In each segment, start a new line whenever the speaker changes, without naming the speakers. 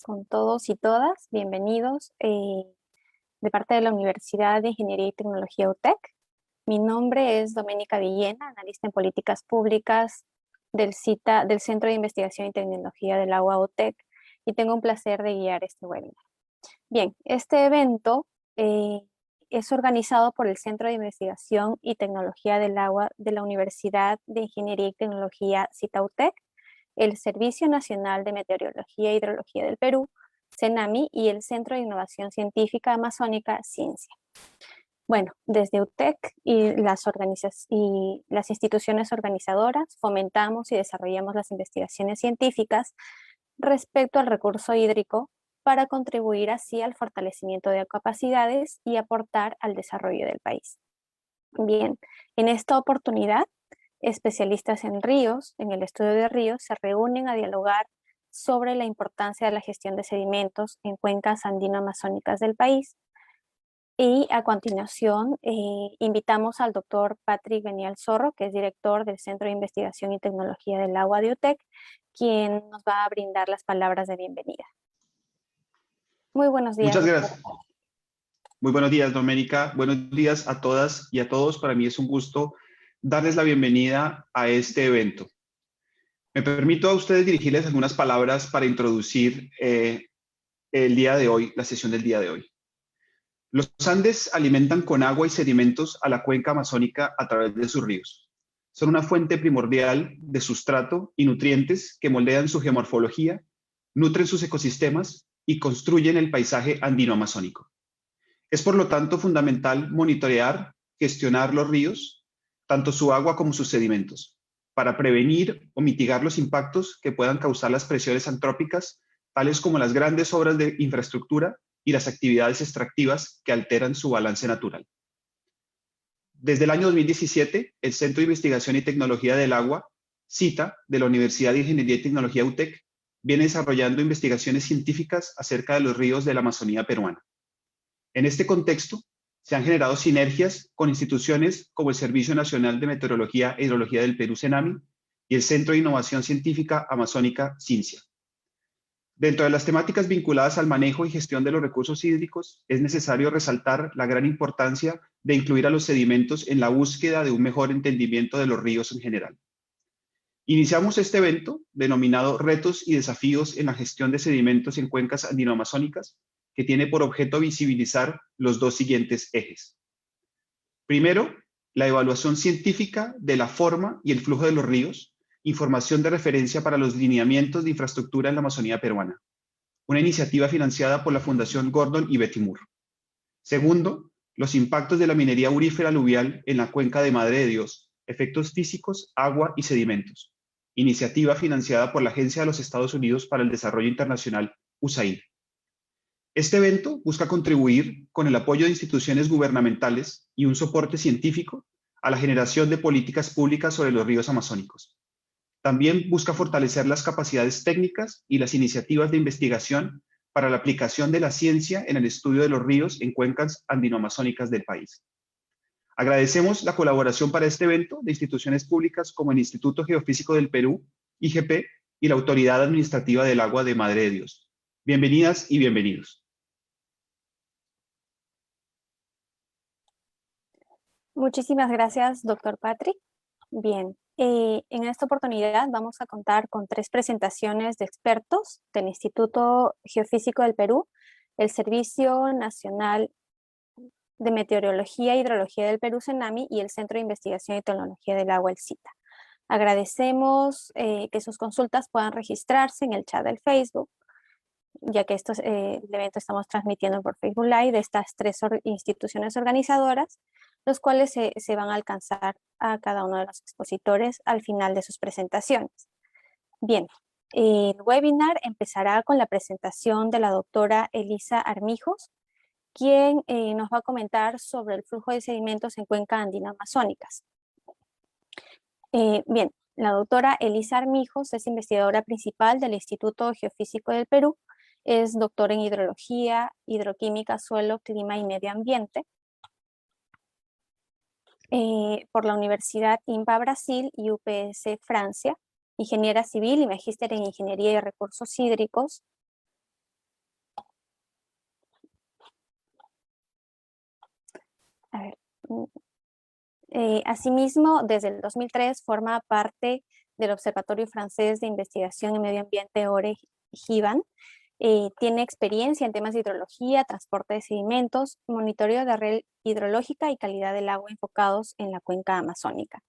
con todos y todas. Bienvenidos de parte de la Universidad de Ingeniería y Tecnología UTEC. Mi nombre es Doménica Villena, analista en políticas públicas del Centro de Investigación y Tecnología del Agua UTEC, y tengo un placer de guiar este webinar. Bien, este evento es organizado por el Centro de Investigación y Tecnología del Agua de la Universidad de Ingeniería y Tecnología CITA-UTEC, el Servicio Nacional de Meteorología e Hidrología del Perú, CENAMI, y el Centro de Innovación Científica Amazónica, Ciencia. Bueno, desde UTEC y las instituciones organizadoras fomentamos y desarrollamos las investigaciones científicas respecto al recurso hídrico para contribuir así al fortalecimiento de capacidades y aportar al desarrollo del país. Bien, en esta oportunidad, especialistas en ríos, en el estudio de ríos, se reúnen a dialogar sobre la importancia de la gestión de sedimentos en cuencas andino-amazónicas del país. Y a continuación invitamos al doctor Patrick Benial Zorro, que es director del Centro de Investigación y Tecnología del Agua de UTEC, quien nos va a brindar las palabras de bienvenida. Muy buenos días,
Muchas
doctor.
gracias. Muy buenos días, Doménica. Buenos días a todas y a todos. Para mí es un gusto darles la bienvenida a este evento. Me permito a ustedes dirigirles algunas palabras para introducir el día de hoy, la sesión del día de hoy. Los Andes alimentan con agua y sedimentos a la cuenca amazónica a través de sus ríos. Son una fuente primordial de sustrato y nutrientes que moldean su geomorfología, nutren sus ecosistemas y construyen el paisaje andino-amazónico. Es por lo tanto fundamental monitorear, gestionar los ríos, tanto su agua como sus sedimentos, para prevenir o mitigar los impactos que puedan causar las presiones antrópicas, tales como las grandes obras de infraestructura y las actividades extractivas que alteran su balance natural. Desde el año 2017, el Centro de Investigación y Tecnología del Agua, CITA, de la Universidad de Ingeniería y Tecnología UTEC, viene desarrollando investigaciones científicas acerca de los ríos de la Amazonía peruana. En este contexto, se han generado sinergias con instituciones como el Servicio Nacional de Meteorología e Hidrología del Perú, CENAMI, y el Centro de Innovación Científica Amazónica, CINCIA. Dentro de las temáticas vinculadas al manejo y gestión de los recursos hídricos, es necesario resaltar la gran importancia de incluir a los sedimentos en la búsqueda de un mejor entendimiento de los ríos en general. Iniciamos este evento denominado Retos y Desafíos en la Gestión de Sedimentos en Cuencas Andino-Amazónicas, que tiene por objeto visibilizar los dos siguientes ejes. Primero, la evaluación científica de la forma y el flujo de los ríos, información de referencia para los lineamientos de infraestructura en la Amazonía peruana, una iniciativa financiada por la Fundación Gordon y Betty Moore. Segundo, los impactos de la minería aurífera aluvial en la cuenca de Madre de Dios, efectos físicos, agua y sedimentos, iniciativa financiada por la Agencia de los Estados Unidos para el Desarrollo Internacional, USAID. Este evento busca contribuir con el apoyo de instituciones gubernamentales y un soporte científico a la generación de políticas públicas sobre los ríos amazónicos. También busca fortalecer las capacidades técnicas y las iniciativas de investigación para la aplicación de la ciencia en el estudio de los ríos en cuencas andino-amazónicas del país. Agradecemos la colaboración para este evento de instituciones públicas como el Instituto Geofísico del Perú, IGP, y la Autoridad Administrativa del Agua de Madre de Dios. Bienvenidas y bienvenidos.
Muchísimas gracias, doctor Patrick. Bien, en esta oportunidad vamos a contar con 3 presentaciones de expertos del Instituto Geofísico del Perú, el Servicio Nacional de Meteorología e Hidrología del Perú, CENAMI, y el Centro de Investigación y Tecnología del Agua, el CITA. Agradecemos que sus consultas puedan registrarse en el chat del Facebook, ya que el evento estamos transmitiendo por Facebook Live de estas 3 instituciones organizadoras, los cuales se van a alcanzar a cada uno de los expositores al final de sus presentaciones. Bien, el webinar empezará con la presentación de la doctora Elisa Armijos, quien nos va a comentar sobre el flujo de sedimentos en cuenca andino-amazónicas. Bien, la doctora Elisa Armijos es investigadora principal del Instituto Geofísico del Perú, es doctora en hidrología, hidroquímica, suelo, clima y medio ambiente por la Universidad INPA Brasil y UPS Francia, ingeniera civil y magíster en ingeniería y recursos hídricos. Asimismo, desde el 2003 forma parte del Observatorio Francés de Investigación en Medio Ambiente ORE-GIVAN. Tiene experiencia en temas de hidrología, transporte de sedimentos, monitoreo de red hidrológica y calidad del agua enfocados en la cuenca amazónica.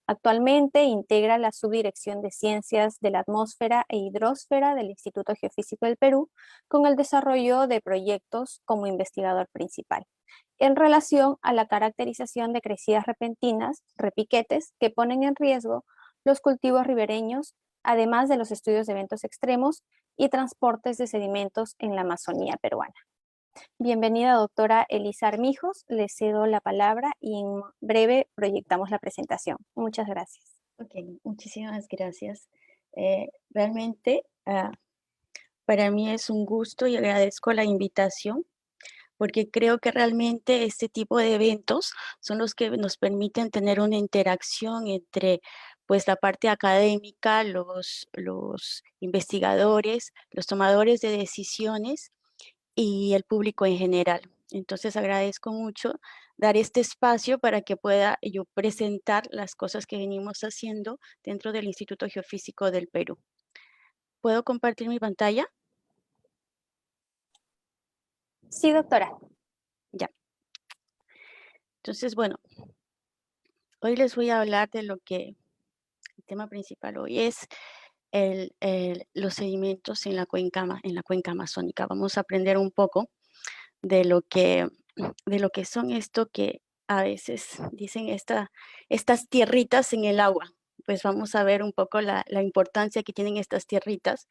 Actualmente integra la Subdirección de Ciencias de la Atmósfera e Hidrosfera del Instituto Geofísico del Perú con el desarrollo de proyectos como investigador principal en relación a la caracterización de crecidas repentinas, repiquetes, que ponen en riesgo los cultivos ribereños, además de los estudios de eventos extremos y transportes de sedimentos en la Amazonía peruana. Bienvenida, doctora Elisa Armijos. Le cedo la palabra y en breve proyectamos la presentación. Muchas gracias.
Ok, muchísimas gracias. Realmente para mí es un gusto y agradezco la invitación porque creo que realmente este tipo de eventos son los que nos permiten tener una interacción entre pues la parte académica, los investigadores, los tomadores de decisiones y el público en general. Entonces agradezco mucho dar este espacio para que pueda yo presentar las cosas que venimos haciendo dentro del Instituto Geofísico del Perú. ¿Puedo compartir mi pantalla?
Sí, doctora.
Ya. Entonces, bueno, hoy les voy a hablar de lo que el tema principal hoy es los sedimentos en la cuenca amazónica. Vamos a aprender un poco de lo que son esto que a veces dicen estas tierritas en el agua. Pues vamos a ver un poco la importancia que tienen estas tierritas.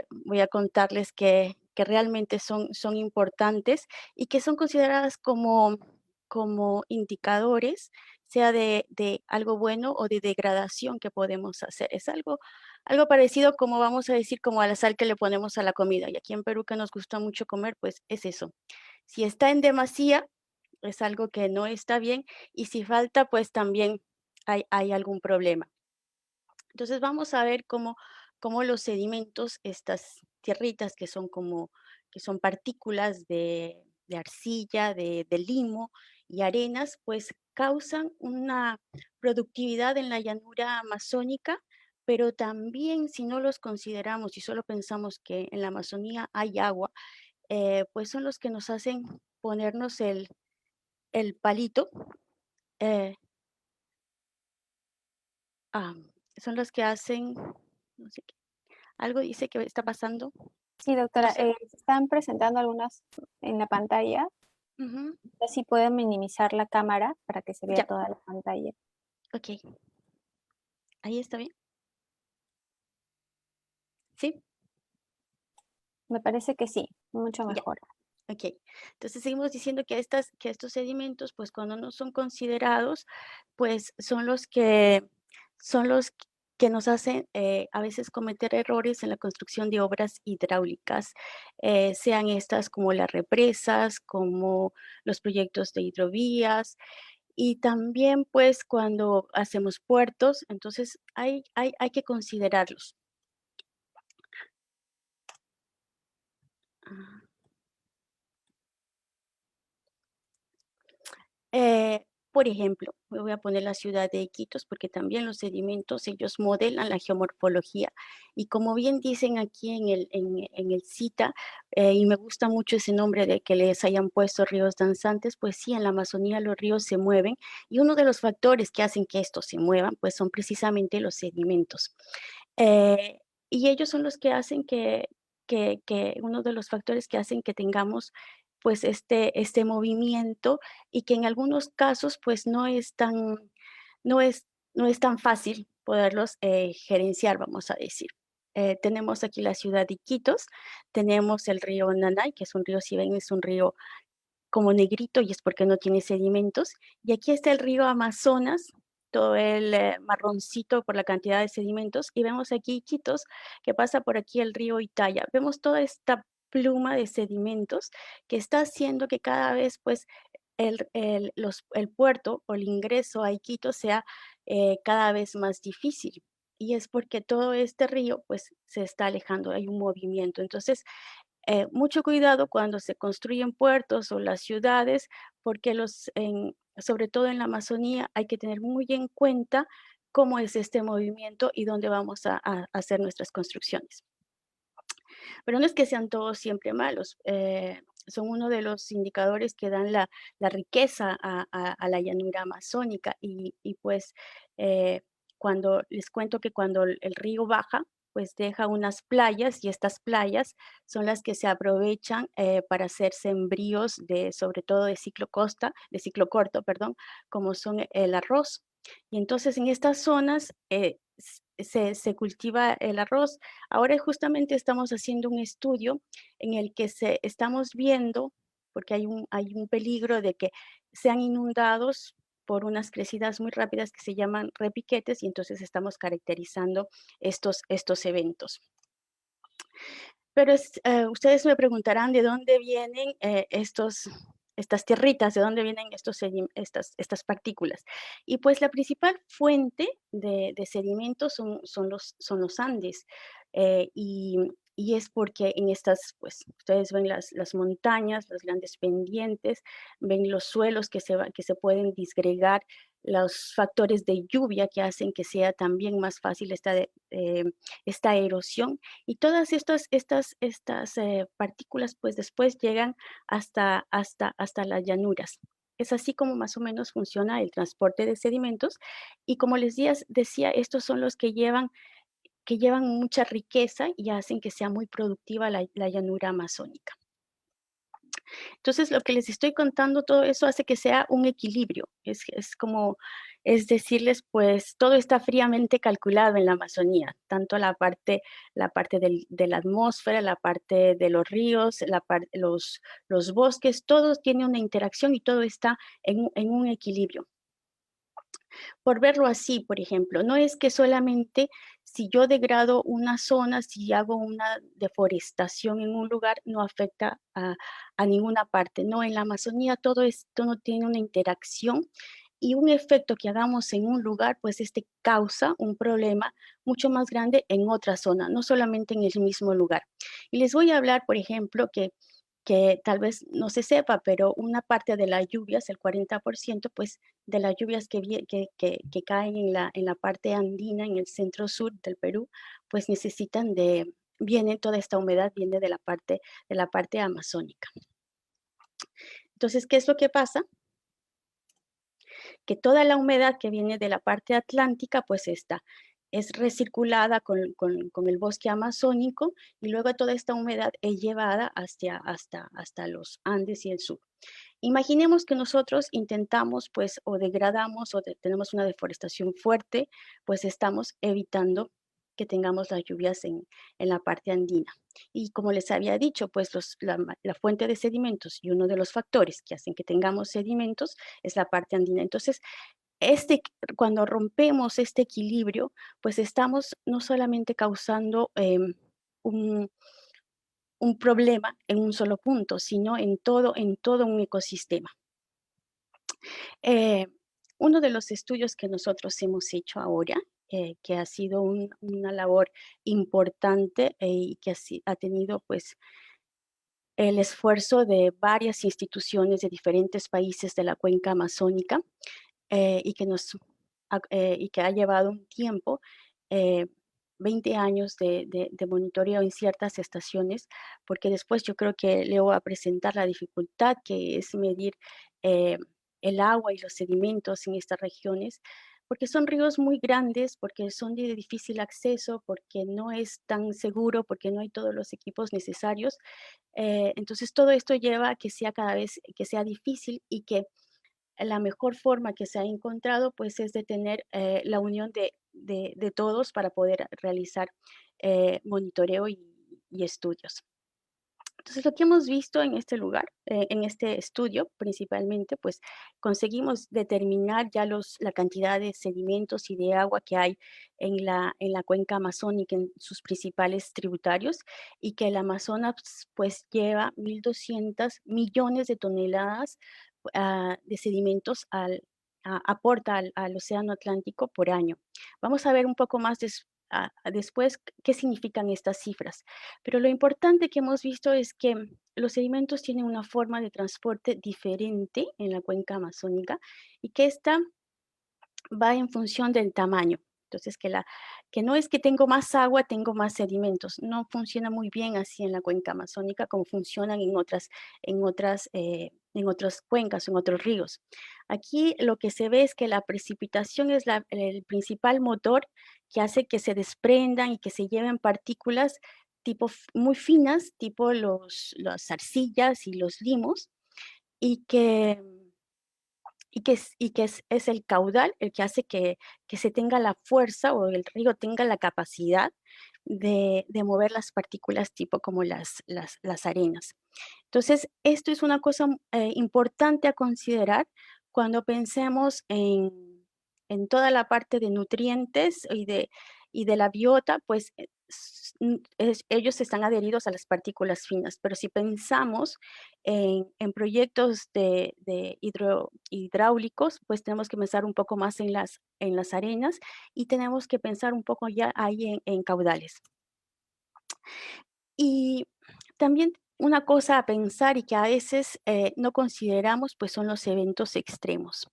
Voy a contarles que realmente son importantes y que son consideradas como indicadores, sea de algo bueno o de degradación que podemos hacer. Es algo parecido como vamos a decir, como a la sal que le ponemos a la comida. Y aquí en Perú que nos gusta mucho comer, pues es eso. Si está en demasía, es algo que no está bien y si falta, pues también hay algún problema. Entonces vamos a ver cómo los sedimentos, estas tierritas que son partículas de arcilla, de limo y arenas, pues causan una productividad en la llanura amazónica, pero también si no los consideramos y solo pensamos que en la Amazonía hay agua, pues son los que nos hacen ponernos el palito. eh, ah, Son los que hacen, no sé qué, algo dice que está pasando.
Sí,
No
doctora.
sé.
Se están presentando algunas en la pantalla.
Ujú.
Así pueden minimizar la cámara para que se vea
Ya,
toda la pantalla.
ok. Ahí está bien. ¿Sí?
Me parece que sí, mucho
Ya,
mejor.
ok. Entonces seguimos diciendo que estos sedimentos, pues cuando no son considerados, pues son los que nos hacen a veces cometer errores en la construcción de obras hidráulicas, sean estas como las represas, como los proyectos de hidrovías, y también pues cuando hacemos puertos, entonces hay que considerarlos. Ah. Por ejemplo, me voy a poner la ciudad de Iquitos porque también los sedimentos, ellos modelan la geomorfología. Y como bien dicen aquí en el CITA, y me gusta mucho ese nombre de que les hayan puesto ríos danzantes, pues sí, en la Amazonía los ríos se mueven y uno de los factores que hacen que estos se muevan, pues son precisamente los sedimentos. Eh, y ellos son los que hacen uno de los factores que hacen que tengamos pues este movimiento y que en algunos casos pues no es, no es tan fácil poderlos gerenciar, vamos a decir. Tenemos aquí la ciudad de Iquitos, tenemos el río Nanay, que es un río, si ven, es un río como negrito y es porque no tiene sedimentos. Y aquí está el río Amazonas, todo el marroncito por la cantidad de sedimentos. Y vemos aquí Iquitos, que pasa por aquí el río Italia. Vemos toda esta pluma de sedimentos que está haciendo que cada vez pues el puerto o el ingreso a Iquitos sea cada vez más difícil. Y es porque todo este río pues se está alejando, hay un movimiento. Entonces, mucho cuidado cuando se construyen puertos o las ciudades, porque sobre todo en la Amazonía, hay que tener muy en cuenta cómo es este movimiento y dónde vamos a hacer nuestras construcciones. Pero no es que sean todos siempre malos, son uno de los indicadores que dan la riqueza a la llanura amazónica y pues cuando les cuento que cuando el río baja, pues deja unas playas y estas playas son las que se aprovechan para hacer sembríos de, sobre todo de ciclo corto, perdón, como son el arroz. Y entonces en estas zonas se cultiva el arroz. Ahora justamente estamos haciendo un estudio en el que estamos viendo, porque hay un peligro de que sean inundados por unas crecidas muy rápidas que se llaman repiquetes y entonces estamos caracterizando estos eventos. Pero ustedes me preguntarán de dónde vienen estas tierritas, de dónde vienen estas partículas. Y pues la principal fuente de sedimentos son los Andes. Y es porque en estas, pues ustedes ven las montañas, las grandes pendientes, ven los suelos que se pueden disgregar, los factores de lluvia que hacen que sea también más fácil esta erosión y todas estas partículas pues después llegan hasta las llanuras. Es así como más o menos funciona el transporte de sedimentos y como les decía, estos son los que llevan mucha riqueza y hacen que sea muy productiva la llanura amazónica. Entonces, lo que les estoy contando, todo eso hace que sea un equilibrio. Es decirles, pues todo está fríamente calculado en la Amazonía, tanto la parte de la atmósfera, la parte de los ríos, los bosques, todo tiene una interacción y todo está en un equilibrio. Por verlo así, por ejemplo, no es que solamente si yo degrado una zona, si hago una deforestación en un lugar, no afecta a ninguna parte. No, en la Amazonía todo esto no tiene una interacción y un efecto que hagamos en un lugar, pues este causa un problema mucho más grande en otra zona, no solamente en el mismo lugar. Y les voy a hablar, por ejemplo, que tal vez no se sepa, pero una parte de las lluvias, el 40%, pues de las lluvias que caen en la parte andina, en el centro sur del Perú, pues viene toda esta humedad, viene de la parte amazónica. Entonces, ¿qué es lo que pasa? Que toda la humedad que viene de la parte atlántica, pues es recirculada con el bosque amazónico y luego toda esta humedad es llevada hasta los Andes y el sur. Imaginemos que nosotros intentamos, pues, o degradamos o tenemos una deforestación fuerte, pues estamos evitando que tengamos las lluvias en la parte andina. Y como les había dicho, pues la fuente de sedimentos y uno de los factores que hacen que tengamos sedimentos es la parte andina. Entonces, cuando rompemos este equilibrio, pues estamos no solamente causando un problema en un solo punto, sino en todo un ecosistema. Uno de los estudios que nosotros hemos hecho ahora, que ha sido una labor importante y que ha tenido pues el esfuerzo de varias instituciones de diferentes países de la cuenca amazónica y que ha llevado un tiempo, 20 años de monitoreo en ciertas estaciones, porque después yo creo que le voy a presentar la dificultad que es medir el agua y los sedimentos en estas regiones, porque son ríos muy grandes, porque son de difícil acceso, porque no es tan seguro, porque no hay todos los equipos necesarios. Entonces todo esto lleva a que sea cada vez que sea difícil y que la mejor forma que se ha encontrado pues es de tener la unión de todos para poder realizar monitoreo y estudios. Entonces, lo que hemos visto en este lugar, en este estudio principalmente, pues conseguimos determinar ya la cantidad de sedimentos y de agua que hay en la cuenca amazónica, en sus principales tributarios, y que el Amazonas pues lleva 1.200 millones de toneladas de sedimentos aporta al Océano Atlántico por año. Vamos a ver un poco más después qué significan estas cifras. Pero lo importante que hemos visto es que los sedimentos tienen una forma de transporte diferente en la cuenca amazónica y que esta va en función del tamaño. Entonces, que no es que tengo más agua, tengo más sedimentos. No funciona muy bien así en la cuenca amazónica como funcionan en otras cuencas, en otros ríos. Aquí lo que se ve es que la precipitación es el principal motor que hace que se desprendan y que se lleven partículas muy finas, tipo las arcillas y los limos, y que es el caudal el que hace que se tenga la fuerza o el río tenga la capacidad de mover las partículas tipo como las arenas. Entonces, esto es una cosa importante a considerar cuando pensemos en toda la parte de nutrientes y de la biota, pues ellos están adheridos a las partículas finas, pero si pensamos en proyectos de hidráulicos, pues tenemos que pensar un poco más en las arenas y tenemos que pensar un poco ya ahí en caudales. Y también una cosa a pensar y que a veces no consideramos, pues son los eventos extremos.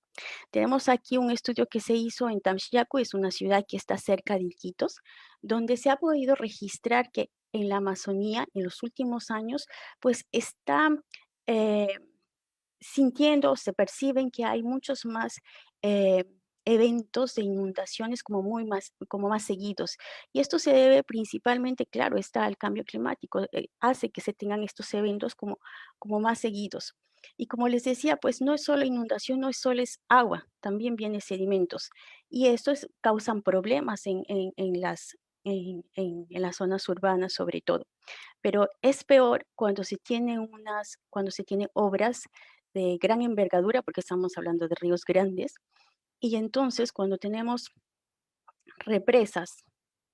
Tenemos aquí un estudio que se hizo en Tamxiaco, es una ciudad que está cerca de Iquitos, donde se ha podido registrar que en la Amazonía, en los últimos años, pues está eh, sintiendo, se perciben que hay muchos más eventos de inundaciones como más seguidos. Y esto se debe principalmente, claro, está al cambio climático, hace que se tengan estos eventos como más seguidos. Y como les decía, pues no es solo inundación, no es solo es agua, también vienen sedimentos. Y estos causan problemas en las zonas urbanas sobre todo. Pero es peor cuando se tiene obras de gran envergadura, porque estamos hablando de ríos grandes, y entonces cuando tenemos represas,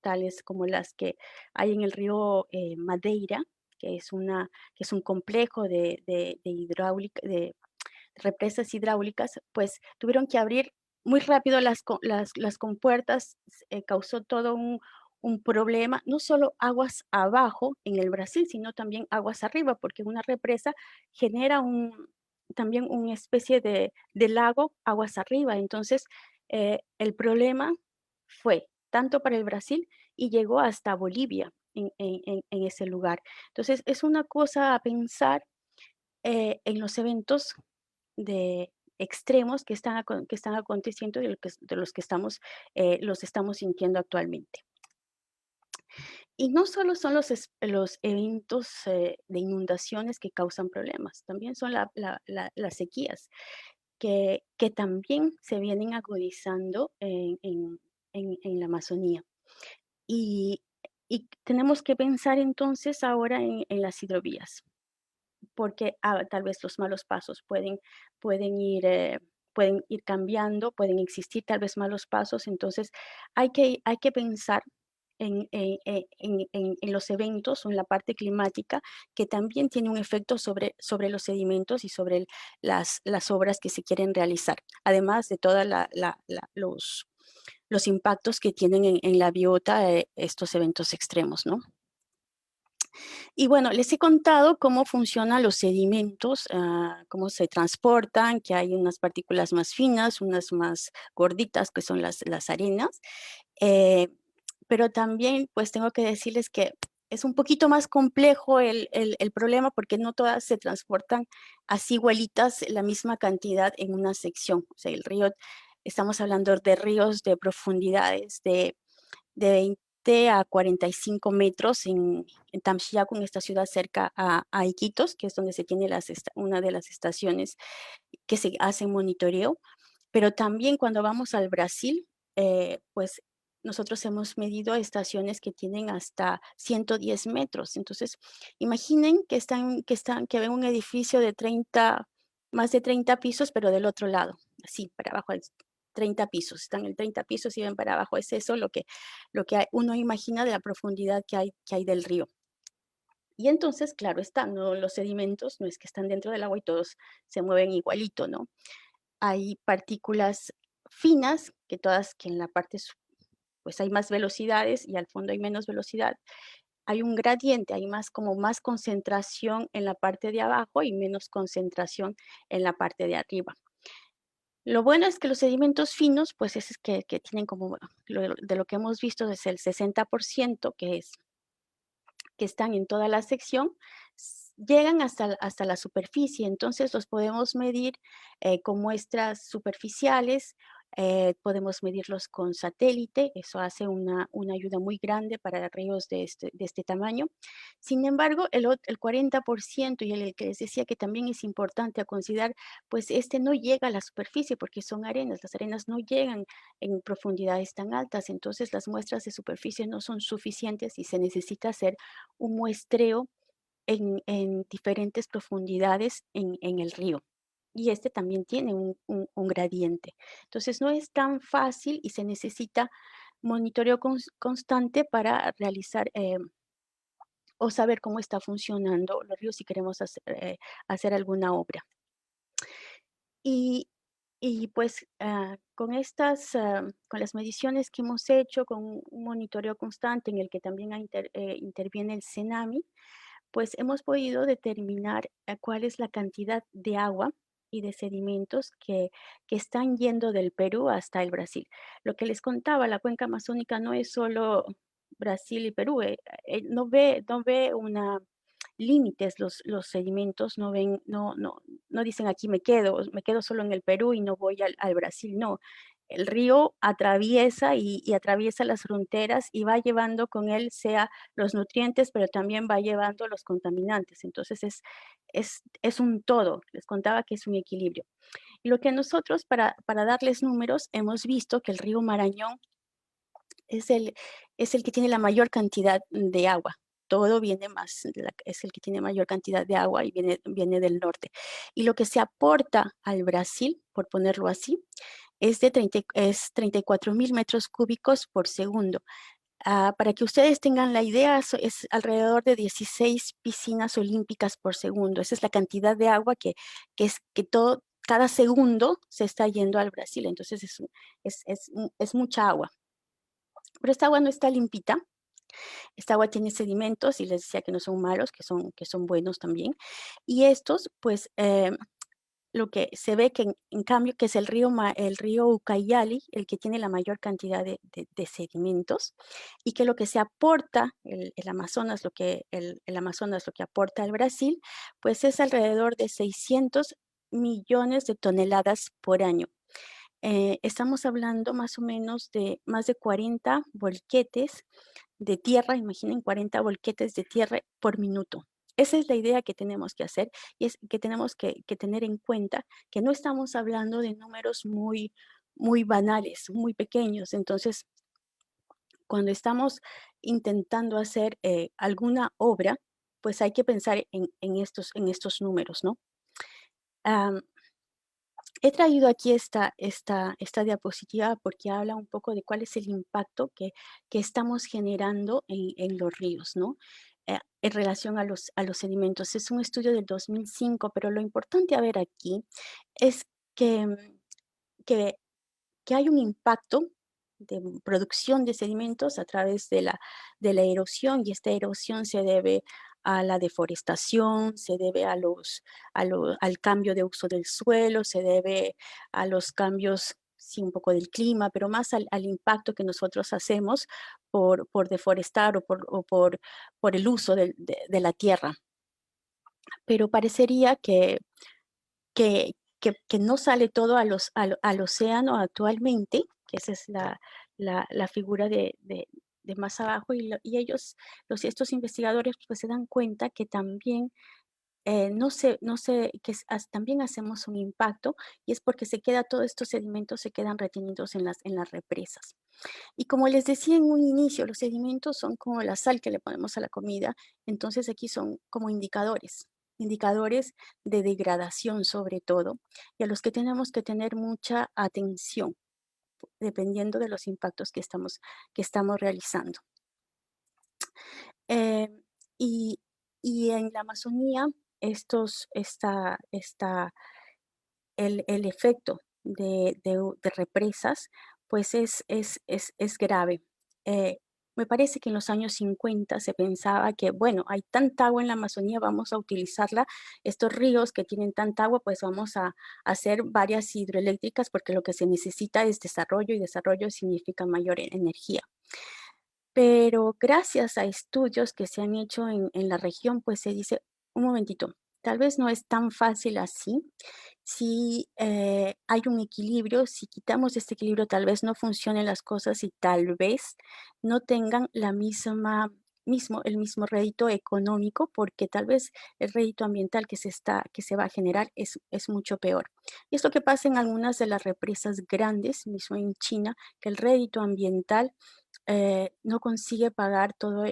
tales como las que hay en el río Madeira, que es un complejo de represas hidráulicas, pues tuvieron que abrir muy rápido las compuertas, causó todo un problema, no solo aguas abajo en el Brasil, sino también aguas arriba, porque una represa genera también una especie de lago aguas arriba. Entonces, el problema fue tanto para el Brasil y llegó hasta Bolivia en ese lugar. Entonces, es una cosa a pensar en los eventos de extremos que están aconteciendo y de los estamos sintiendo actualmente. Y no solo son los eventos de inundaciones que causan problemas, también son las sequías que también se vienen agudizando en la Amazonía. Y, y tenemos que pensar entonces ahora en las hidrovías, porque tal vez los malos pasos pueden ir, pueden ir cambiando, pueden existir tal vez malos pasos, entonces hay que pensar en los eventos o en la parte climática que también tiene un efecto sobre los sedimentos y sobre las obras que se quieren realizar, además de todos los impactos que tienen en la biota estos eventos extremos, ¿no? Y bueno, les he contado cómo funcionan los sedimentos, cómo se transportan, que hay unas partículas más finas, unas más gorditas, que son las arenas. Eh, pero también, pues tengo que decirles que es un poquito más complejo el problema porque no todas se transportan así igualitas la misma cantidad en una sección. O sea, el río, estamos hablando de ríos de profundidades de 20 a 45 metros en Tamxiaco, en esta ciudad cerca a Iquitos, que es donde se tiene una de las estaciones que se hace monitoreo. Pero también cuando vamos al Brasil, pues nosotros hemos medido estaciones que tienen hasta 110 metros. Entonces, imaginen que ven un edificio de más de 30 pisos, pero del otro lado, así, para abajo, 30 pisos. Están en 30 pisos y ven para abajo. Es eso lo que uno imagina de la profundidad que hay del río. Y entonces, claro está, ¿no? Los sedimentos no es que están dentro del agua y todos se mueven igualito, ¿no? Hay partículas finas que en la parte pues hay más velocidades y al fondo hay menos velocidad, hay un gradiente, hay más concentración en la parte de abajo y menos concentración en la parte de arriba. Lo bueno es que los sedimentos finos, pues es que tienen como, de lo que hemos visto es el 60% que están en toda la sección, llegan hasta la superficie, entonces los podemos medir con muestras superficiales, podemos medirlos con satélite, eso hace una ayuda muy grande para ríos de este tamaño. Sin embargo, el 40% y el que les decía que también es importante a considerar, pues no llega a la superficie porque son arenas, las arenas no llegan en profundidades tan altas, entonces las muestras de superficie no son suficientes y se necesita hacer un muestreo en diferentes profundidades en el río. Y también tiene un gradiente. Entonces no es tan fácil y se necesita monitoreo constante para realizar o saber cómo está funcionando los ríos si queremos hacer alguna obra. Y pues con las mediciones que hemos hecho, con un monitoreo constante en el que también interviene el CENAMI, pues hemos podido determinar cuál es la cantidad de agua y de sedimentos que están yendo del Perú hasta el Brasil. Lo que les contaba, la cuenca amazónica no es solo Brasil y Perú, no ve límites los sedimentos, no dicen aquí me quedo solo en el Perú y no voy al Brasil, no. El río atraviesa y atraviesa las fronteras y va llevando con él sea los nutrientes, pero también va llevando los contaminantes. Entonces es un todo. Les contaba que es un equilibrio. Y lo que nosotros, para darles números, hemos visto que el río Marañón es el que tiene la mayor cantidad de agua. Todo viene es el que tiene mayor cantidad de agua y viene del norte. Y lo que se aporta al Brasil, por ponerlo así, es 34,000 metros cúbicos por segundo. Para que ustedes tengan la idea, es alrededor de 16 piscinas olímpicas por segundo. Esa es la cantidad de agua que cada segundo se está yendo al Brasil. Entonces es mucha agua. Pero esta agua no está limpita. Esta agua tiene sedimentos y les decía que no son malos, que son buenos también. Y estos, pues, lo que se ve que en cambio que es el río Ucayali, el que tiene la mayor cantidad de sedimentos, y que lo que se aporta, el Amazonas, el Amazonas lo que aporta al Brasil, pues es alrededor de 600 millones de toneladas por año. Estamos hablando más o menos de más de 40 volquetes de tierra, imaginen 40 volquetes de tierra por minuto. Esa es la idea que tenemos que hacer y es que tenemos que tener en cuenta que no estamos hablando de números muy banales, muy pequeños. Entonces, cuando estamos intentando hacer alguna obra, pues hay que pensar en estos números, ¿no? He traído aquí esta diapositiva porque habla un poco de cuál es el impacto que estamos generando en los ríos, ¿no? En relación a los sedimentos. Es un estudio del 2005, pero lo importante a ver aquí es que, que, que hay un impacto de producción de sedimentos a través de la erosión, y esta erosión se debe a la deforestación, se debe al cambio de uso del suelo, se debe a los cambios, sí, un poco del clima, pero más al impacto que nosotros hacemos por deforestar o por el uso de la tierra. Pero parecería que no sale todo al océano actualmente, que esa es la figura de más abajo, y estos investigadores pues se dan cuenta que también también hacemos un impacto, y es porque todos estos sedimentos se quedan retenidos en las represas. Y como les decía en un inicio, los sedimentos son como la sal que le ponemos a la comida, entonces aquí son como indicadores de degradación sobre todo, y a los que tenemos que tener mucha atención, dependiendo de los impactos que estamos realizando. Eh, y, en la Amazonía, el efecto de represas, pues es grave. me parece que en los años 50 se pensaba que, bueno, hay tanta agua en la Amazonía, vamos a utilizarla, estos ríos que tienen tanta agua, pues vamos a hacer varias hidroeléctricas porque lo que se necesita es desarrollo y desarrollo significa mayor energía. Pero gracias a estudios que se han hecho en la región, pues se dice, un momentito, tal vez no es tan fácil así. Si hay un equilibrio, si quitamos este equilibrio, tal vez no funcionen las cosas y tal vez no tengan el mismo rédito económico, porque tal vez el rédito ambiental que se va a generar es mucho peor. Y es lo que pasa en algunas de las represas grandes, mismo en China, que el rédito ambiental no consigue pagar todo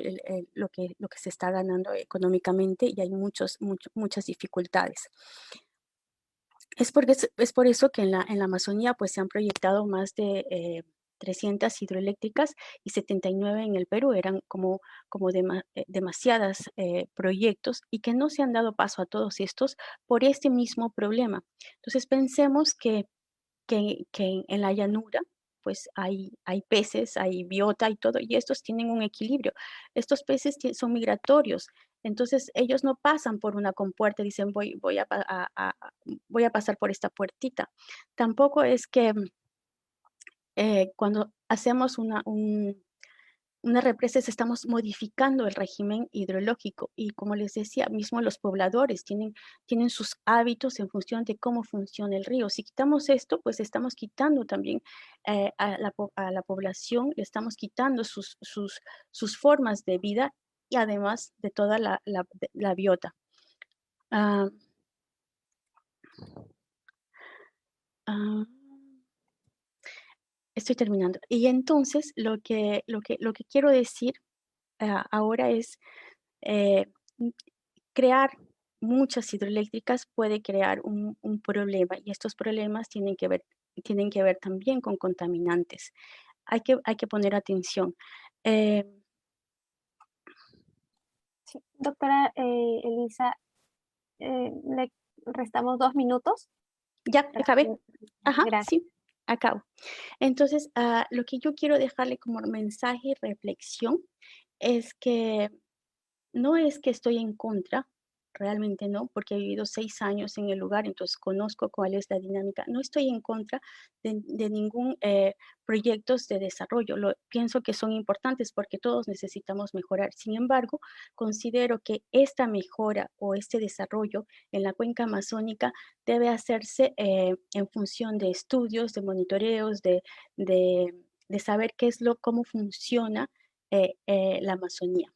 lo que se está ganando económicamente y hay muchas dificultades. Es por eso que en la Amazonía pues se han proyectado más de 300 hidroeléctricas y 79 en el Perú. Eran como demasiadas proyectos y que no se han dado paso a todos estos por este mismo problema. Entonces pensemos que en la llanura pues hay peces, hay biota y todo, y estos tienen un equilibrio. Estos peces son migratorios, entonces ellos no pasan por una compuerta y dicen voy a pasar por esta puertita. Tampoco es que cuando hacemos una represa estamos modificando el régimen hidrológico y como les decía, mismo los pobladores tienen sus hábitos en función de cómo funciona el río. Si quitamos esto, pues estamos quitando también a la población, le estamos quitando sus formas de vida y además de toda la biota. Ah, ah, estoy terminando. Y entonces lo que quiero decir ahora es eh, crear muchas hidroeléctricas puede crear un problema y estos problemas tienen que ver también con contaminantes. Hay que poner atención.
Sí, doctora Elisa, le restamos 2 minutos.
¿Ya acabé? Ajá,
Gracias.
sí, acabo. Entonces, lo que yo quiero dejarle como mensaje y reflexión es que no es que estoy en contra, realmente no, porque he vivido 6 años en el lugar, entonces conozco cuál es la dinámica. No estoy en contra de ningún proyectos de desarrollo. Pienso que son importantes porque todos necesitamos mejorar. Sin embargo, considero que esta mejora o este desarrollo en la cuenca amazónica debe hacerse en función de estudios, de monitoreos, de saber cómo funciona la Amazonía.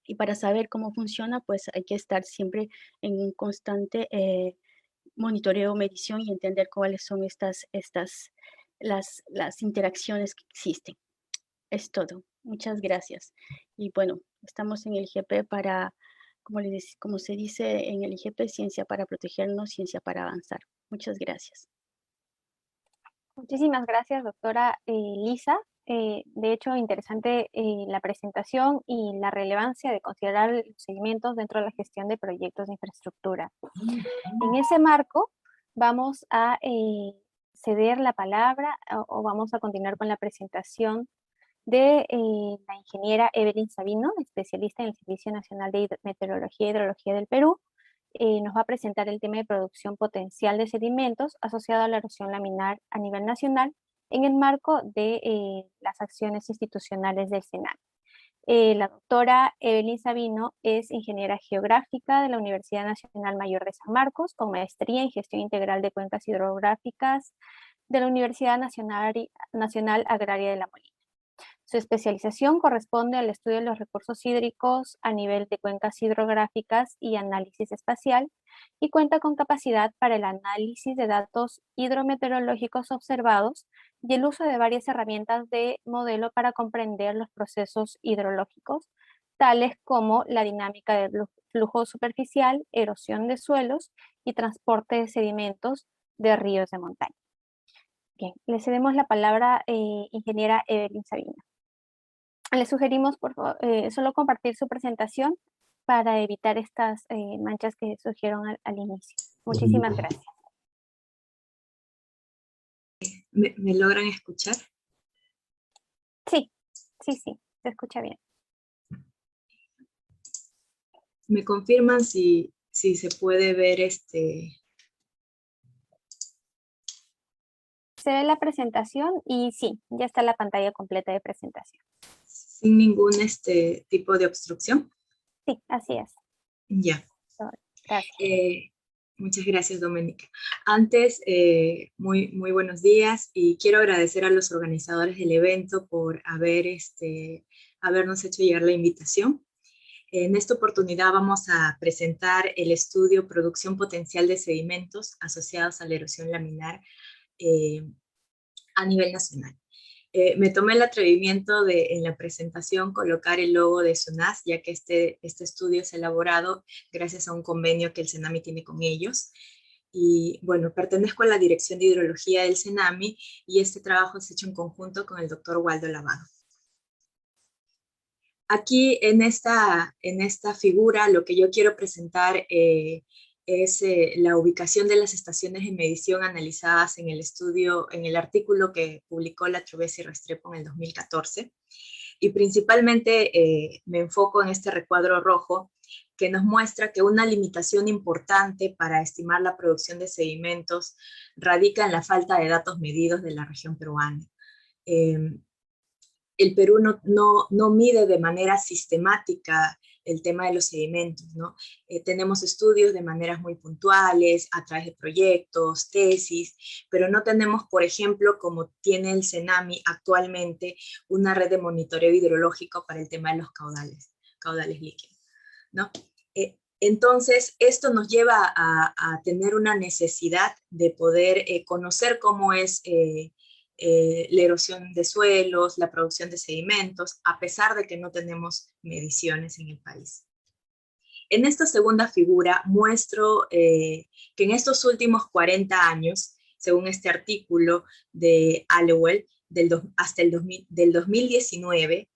Y para saber cómo funciona, pues hay que estar siempre en un constante monitoreo, medición y entender cuáles son las interacciones que existen. Es todo. Muchas gracias. Y bueno, estamos en el IGP como se dice en el IGP, ciencia para protegernos, ciencia para avanzar. Muchas gracias.
Muchísimas gracias, doctora Lisa. De hecho, interesante la presentación y la relevancia de considerar los seguimientos dentro de la gestión de proyectos de infraestructura. En ese marco, vamos a ceder la palabra o vamos a continuar con la presentación de la ingeniera Evelyn Sabino, especialista en el Servicio Nacional de Meteorología e Hidrología del Perú. Nos va a presentar el tema de producción potencial de sedimentos asociado a la erosión laminar a nivel nacional en el marco de las acciones institucionales del SENAC. La doctora Evelyn Sabino es ingeniera geográfica de la Universidad Nacional Mayor de San Marcos, con maestría en gestión integral de cuencas hidrográficas de la Universidad Nacional Agraria de La Molina. Su especialización corresponde al estudio de los recursos hídricos a nivel de cuencas hidrográficas y análisis espacial y cuenta con capacidad para el análisis de datos hidrometeorológicos observados y el uso de varias herramientas de modelo para comprender los procesos hidrológicos, tales como la dinámica del flujo superficial, erosión de suelos y transporte de sedimentos de ríos de montaña. Bien, le cedemos la palabra ingeniera Evelyn Sabino. Le sugerimos, por favor, solo compartir su presentación para evitar estas manchas que surgieron al inicio. Muchísimas gracias.
¿Me logran escuchar?
Sí. Sí, sí, se escucha bien.
¿Me confirman si se puede ver
Se ve la presentación y sí, ya está la pantalla completa de presentación.
sin ningún tipo de obstrucción?
Sí, así es.
Ya.
Gracias.
Muchas gracias, Doménica. Antes, muy buenos días y quiero agradecer a los organizadores del evento por habernos hecho llegar la invitación. En esta oportunidad vamos a presentar el estudio Producción Potencial de Sedimentos asociados a la erosión laminar a nivel nacional. Me tomé el atrevimiento de en la presentación colocar el logo de SUNAS, ya que este estudio es elaborado gracias a un convenio que el CENAMI tiene con ellos. Y bueno, pertenezco a la Dirección de Hidrología del CENAMI y este trabajo es hecho en conjunto con el doctor Waldo Lavado. Aquí en esta figura lo que yo quiero presentar es la ubicación de las estaciones de medición analizadas en el estudio, en el artículo que publicó la Trubesi y Restrepo en el 2014. Y principalmente me enfoco en este recuadro rojo que nos muestra que una limitación importante para estimar la producción de sedimentos radica en la falta de datos medidos de la región peruana. El Perú no mide de manera sistemática el tema de los sedimentos, ¿no? Tenemos estudios de maneras muy puntuales, a través de proyectos, tesis, pero no tenemos, por ejemplo, como tiene el CENAMI actualmente, una red de monitoreo hidrológico para el tema de los caudales líquidos, ¿no? Entonces, esto nos lleva a tener una necesidad de poder conocer cómo es la erosión de suelos, la producción de sedimentos, a pesar de que no tenemos mediciones en el país. En esta segunda figura muestro que en estos últimos 40 años, según este artículo de Allewell, hasta el 2019,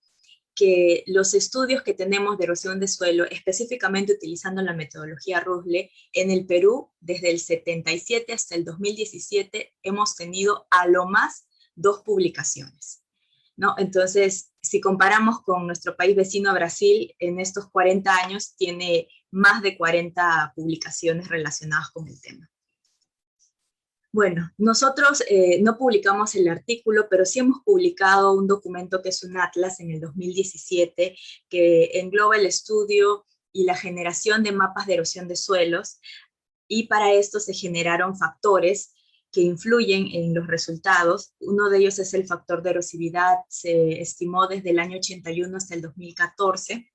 que los estudios que tenemos de erosión de suelo, específicamente utilizando la metodología RUSLE, en el Perú, desde el 77 hasta el 2017, hemos tenido a lo más 2 publicaciones, ¿no? Entonces, si comparamos con nuestro país vecino Brasil, en estos 40 años tiene más de 40 publicaciones relacionadas con el tema. Bueno, nosotros no publicamos el artículo, pero sí hemos publicado un documento que es un atlas en el 2017 que engloba el estudio y la generación de mapas de erosión de suelos, y para esto se generaron factores que influyen en los resultados. Uno de ellos es el factor de erosividad, se estimó desde el año 81 hasta el 2014,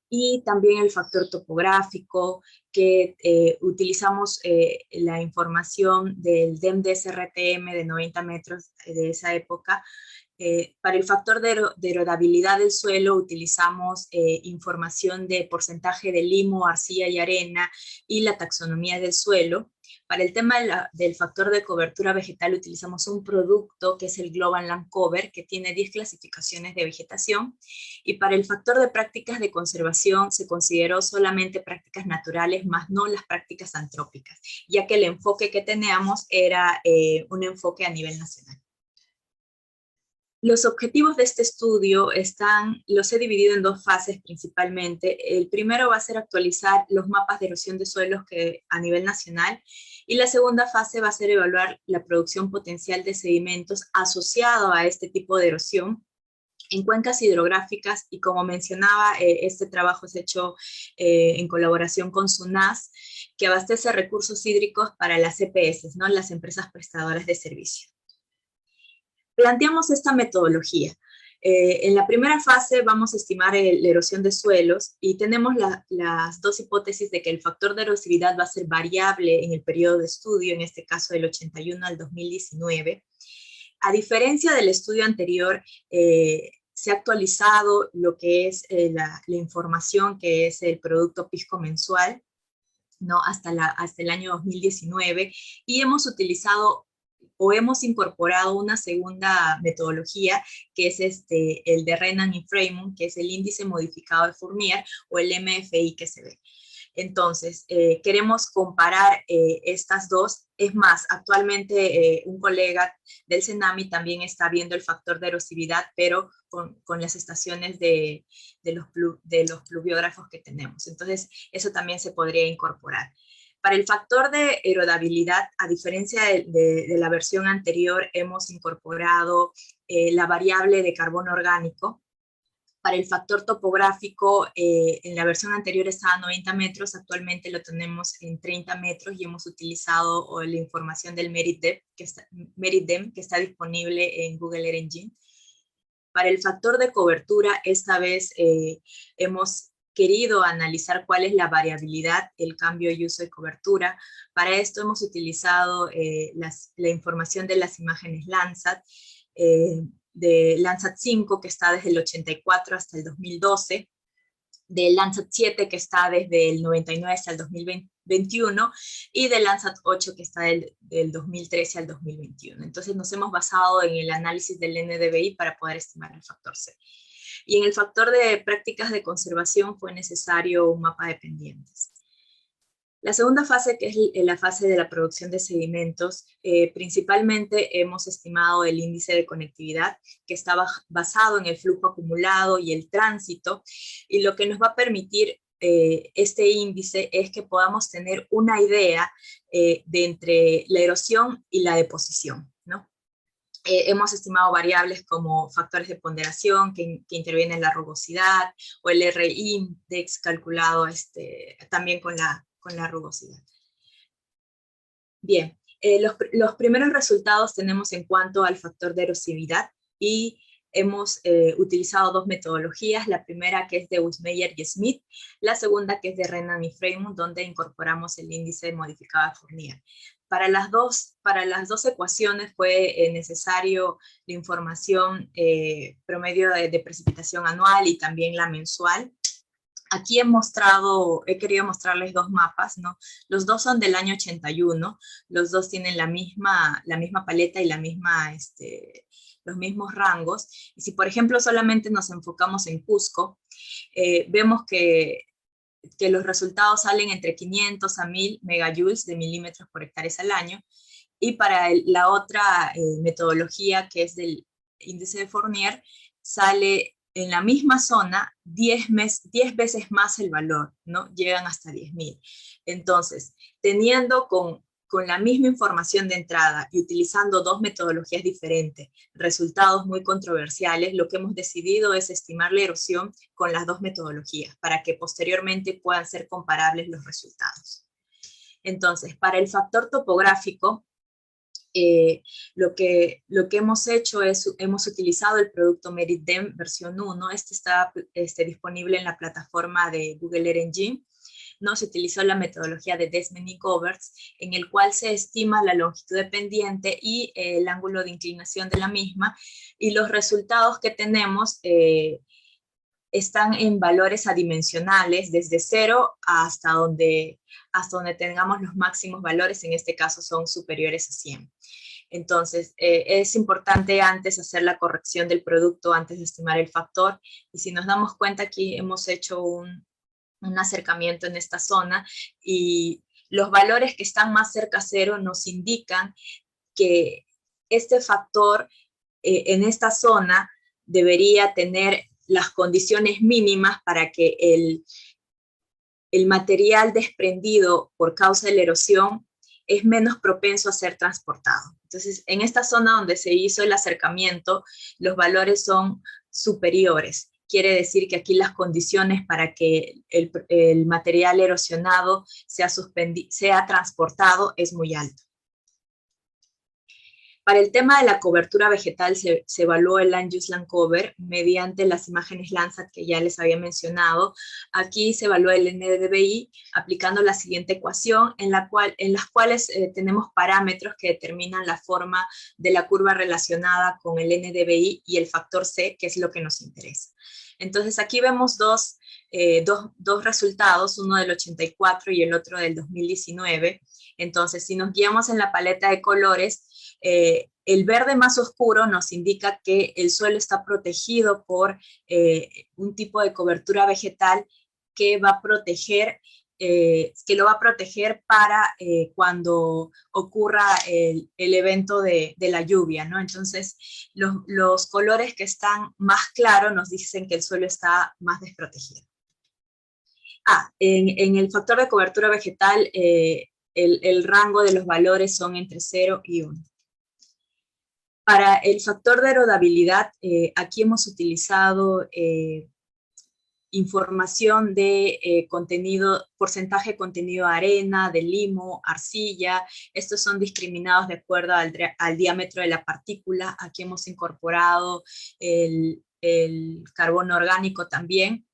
y también el factor topográfico, que utilizamos la información del DEM-DSRTM de 90 metros de esa época. Para el factor de erodabilidad del suelo utilizamos información de porcentaje de limo, arcilla y arena y la taxonomía del suelo. Para el tema del factor de cobertura vegetal utilizamos un producto que es el Global Land Cover, que tiene 10 clasificaciones de vegetación, y para el factor de prácticas de conservación se consideró solamente prácticas naturales, más no las prácticas antrópicas, ya que el enfoque que teníamos era un enfoque a nivel nacional. Los objetivos de este estudio los he dividido en 2 fases principalmente. El primero va a ser actualizar los mapas de erosión de suelos a nivel nacional, y la segunda fase va a ser evaluar la producción potencial de sedimentos asociado a este tipo de erosión en cuencas hidrográficas, y como mencionaba, este trabajo es hecho en colaboración con SUNAS, que abastece recursos hídricos para las EPS, ¿no? Las empresas prestadoras de servicio. Planteamos esta metodología. En la primera fase vamos a estimar la erosión de suelos, y tenemos las 2 hipótesis de que el factor de erosividad va a ser variable en el periodo de estudio, en este caso del 81 al 2019. A diferencia del estudio anterior, se ha actualizado lo que es la información que es el producto pisco mensual, ¿no? hasta el año 2019, y hemos utilizado o hemos incorporado una segunda metodología, que es el de Renan y Freeman, que es el índice modificado de Fournier, o el MFI que se ve. Entonces, queremos comparar estas dos. Es más, actualmente un colega del CENAMI también está viendo el factor de erosividad, pero con las estaciones de los pluviógrafos que tenemos. Entonces, eso también se podría incorporar. Para el factor de erodabilidad, a diferencia de la versión anterior, hemos incorporado la variable de carbono orgánico. Para el factor topográfico, en la versión anterior estaba a 90 metros, actualmente lo tenemos en 30 metros y hemos utilizado la información del MERIT-DEM, que está disponible en Google Earth Engine. Para el factor de cobertura, esta vez hemos querido analizar cuál es la variabilidad, el cambio de uso de cobertura. Para esto hemos utilizado la información de las imágenes Landsat, de Landsat 5, que está desde el 84 hasta el 2012, de Landsat 7, que está desde el 99 hasta el 2021, y de Landsat 8, que está del 2013 al 2021. Entonces nos hemos basado en el análisis del NDVI para poder estimar el factor C. Y en el factor de prácticas de conservación fue necesario un mapa de pendientes. La segunda fase, que es la fase de la producción de sedimentos, principalmente hemos estimado el índice de conectividad, que está basado en el flujo acumulado y el tránsito, y lo que nos va a permitir este índice es que podamos tener una idea de entre la erosión y la deposición, ¿no? Hemos estimado variables como factores de ponderación que intervienen en la rugosidad, o el R-index calculado también con la rugosidad. Bien, los primeros resultados tenemos en cuanto al factor de erosividad, y hemos utilizado dos metodologías, la primera que es de Wismeyer y Smith, la segunda que es de Renan y Freeman, donde incorporamos el índice modificado de Fournier. Para las dos ecuaciones fue necesario la información promedio de precipitación anual y también la mensual. Aquí he querido mostrarles dos mapas, ¿no? Los dos son del año 81, los dos tienen la misma paleta y los mismos rangos. Y si, por ejemplo, solamente nos enfocamos en Cusco, vemos que los resultados salen entre 500 a 1000 megajoules de milímetros por hectáreas al año, y para la otra metodología, que es del índice de Fournier, sale en la misma zona 10 veces más el valor, ¿no? Llegan hasta 10.000. Entonces, teniendo con la misma información de entrada y utilizando dos metodologías diferentes, resultados muy controversiales, lo que hemos decidido es estimar la erosión con las dos metodologías para que posteriormente puedan ser comparables los resultados. Entonces, para el factor topográfico, lo que hemos hecho es, hemos utilizado el producto MERIT-DEM versión 1, está disponible en la plataforma de Google Earth Engine. No se utilizó la metodología de Desmet y Goberts, en el cual se estima la longitud de pendiente y el ángulo de inclinación de la misma, y los resultados que tenemos están en valores adimensionales, desde 0 hasta donde tengamos los máximos valores, en este caso son superiores a 100. Entonces, es importante antes hacer la corrección del producto antes de estimar el factor, y si nos damos cuenta aquí hemos hecho un acercamiento en esta zona, y los valores que están más cerca a 0 nos indican que este factor en esta zona debería tener las condiciones mínimas para que el material desprendido por causa de la erosión es menos propenso a ser transportado. Entonces, en esta zona donde se hizo el acercamiento, los valores son superiores. Quiere decir que aquí las condiciones para que el material erosionado sea transportado es muy alto. Para el tema de la cobertura vegetal se evaluó el Land Use Land Cover mediante las imágenes Landsat que ya les había mencionado. Aquí se evaluó el NDVI aplicando la siguiente ecuación, en las cuales tenemos parámetros que determinan la forma de la curva relacionada con el NDVI y el factor C, que es lo que nos interesa. Entonces aquí vemos dos resultados, uno del 84 y el otro del 2019. Entonces, si nos guiamos en la paleta de colores, el verde más oscuro nos indica que el suelo está protegido por un tipo de cobertura vegetal que va a proteger que lo va a proteger para cuando ocurra el evento de la lluvia, ¿no? Entonces, los colores que están más claros nos dicen que el suelo está más desprotegido. En el factor de cobertura vegetal, el rango de los valores son entre 0 y 1. Para el factor de erodabilidad, aquí hemos utilizado información de porcentaje de contenido de arena, de limo, arcilla. Estos son discriminados de acuerdo al diámetro de la partícula. Aquí hemos incorporado el carbono orgánico también.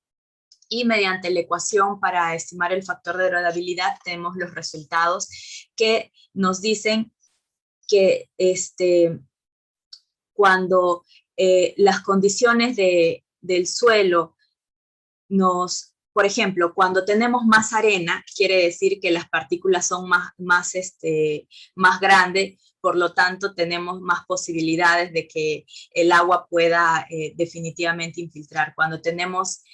Y mediante la ecuación para estimar el factor de erodabilidad tenemos los resultados que nos dicen que cuando las condiciones del suelo por ejemplo, cuando tenemos más arena, quiere decir que las partículas son más grandes, por lo tanto tenemos más posibilidades de que el agua pueda definitivamente infiltrar. Cuando tenemos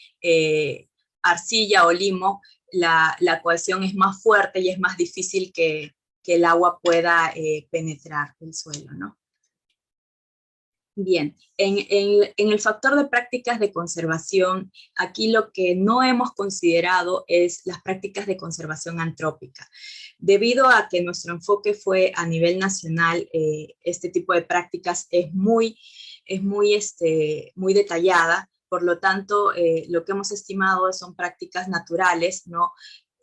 arcilla o limo, la cohesión es más fuerte y es más difícil que el agua pueda penetrar el suelo, ¿no? Bien, en el factor de prácticas de conservación, aquí lo que no hemos considerado es las prácticas de conservación antrópica. Debido a que nuestro enfoque fue a nivel nacional, este tipo de prácticas es muy detallada, por lo tanto, lo que hemos estimado son prácticas naturales, ¿no?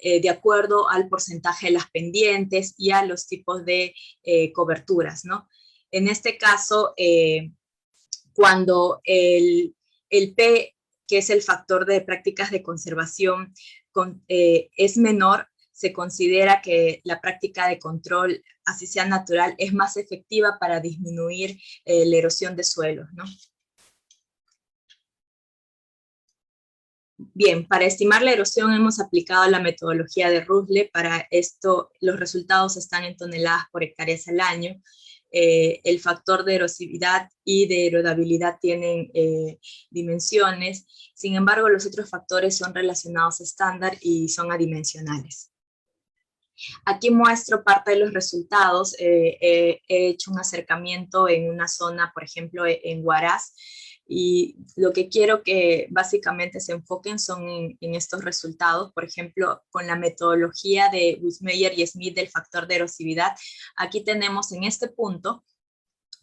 De acuerdo al porcentaje de las pendientes y a los tipos de coberturas, ¿no? En este caso, cuando el P, que es el factor de prácticas de conservación, es menor, se considera que la práctica de control, así sea natural, es más efectiva para disminuir la erosión de suelos, ¿no? Bien, para estimar la erosión hemos aplicado la metodología de Rusle. Para esto, los resultados están en toneladas por hectáreas al año. El factor de erosividad y de erodabilidad tienen dimensiones. Sin embargo, los otros factores son relacionados estándar y son adimensionales. Aquí muestro parte de los resultados. He hecho un acercamiento en una zona, por ejemplo, en Huaraz, y lo que quiero que básicamente se enfoquen son en estos resultados. Por ejemplo, con la metodología de Wismeyer y Smith del factor de erosividad, aquí tenemos en este punto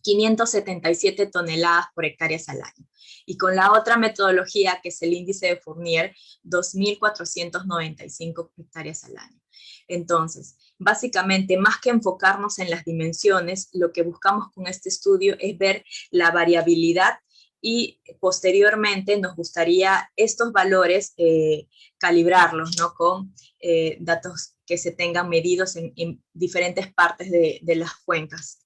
577 toneladas por hectáreas al año. Y con la otra metodología, que es el índice de Fournier, 2.495 hectáreas al año. Entonces, básicamente, más que enfocarnos en las dimensiones, lo que buscamos con este estudio es ver la variabilidad y posteriormente nos gustaría estos valores calibrarlos, ¿no? Con datos que se tengan medidos en diferentes partes de las cuencas.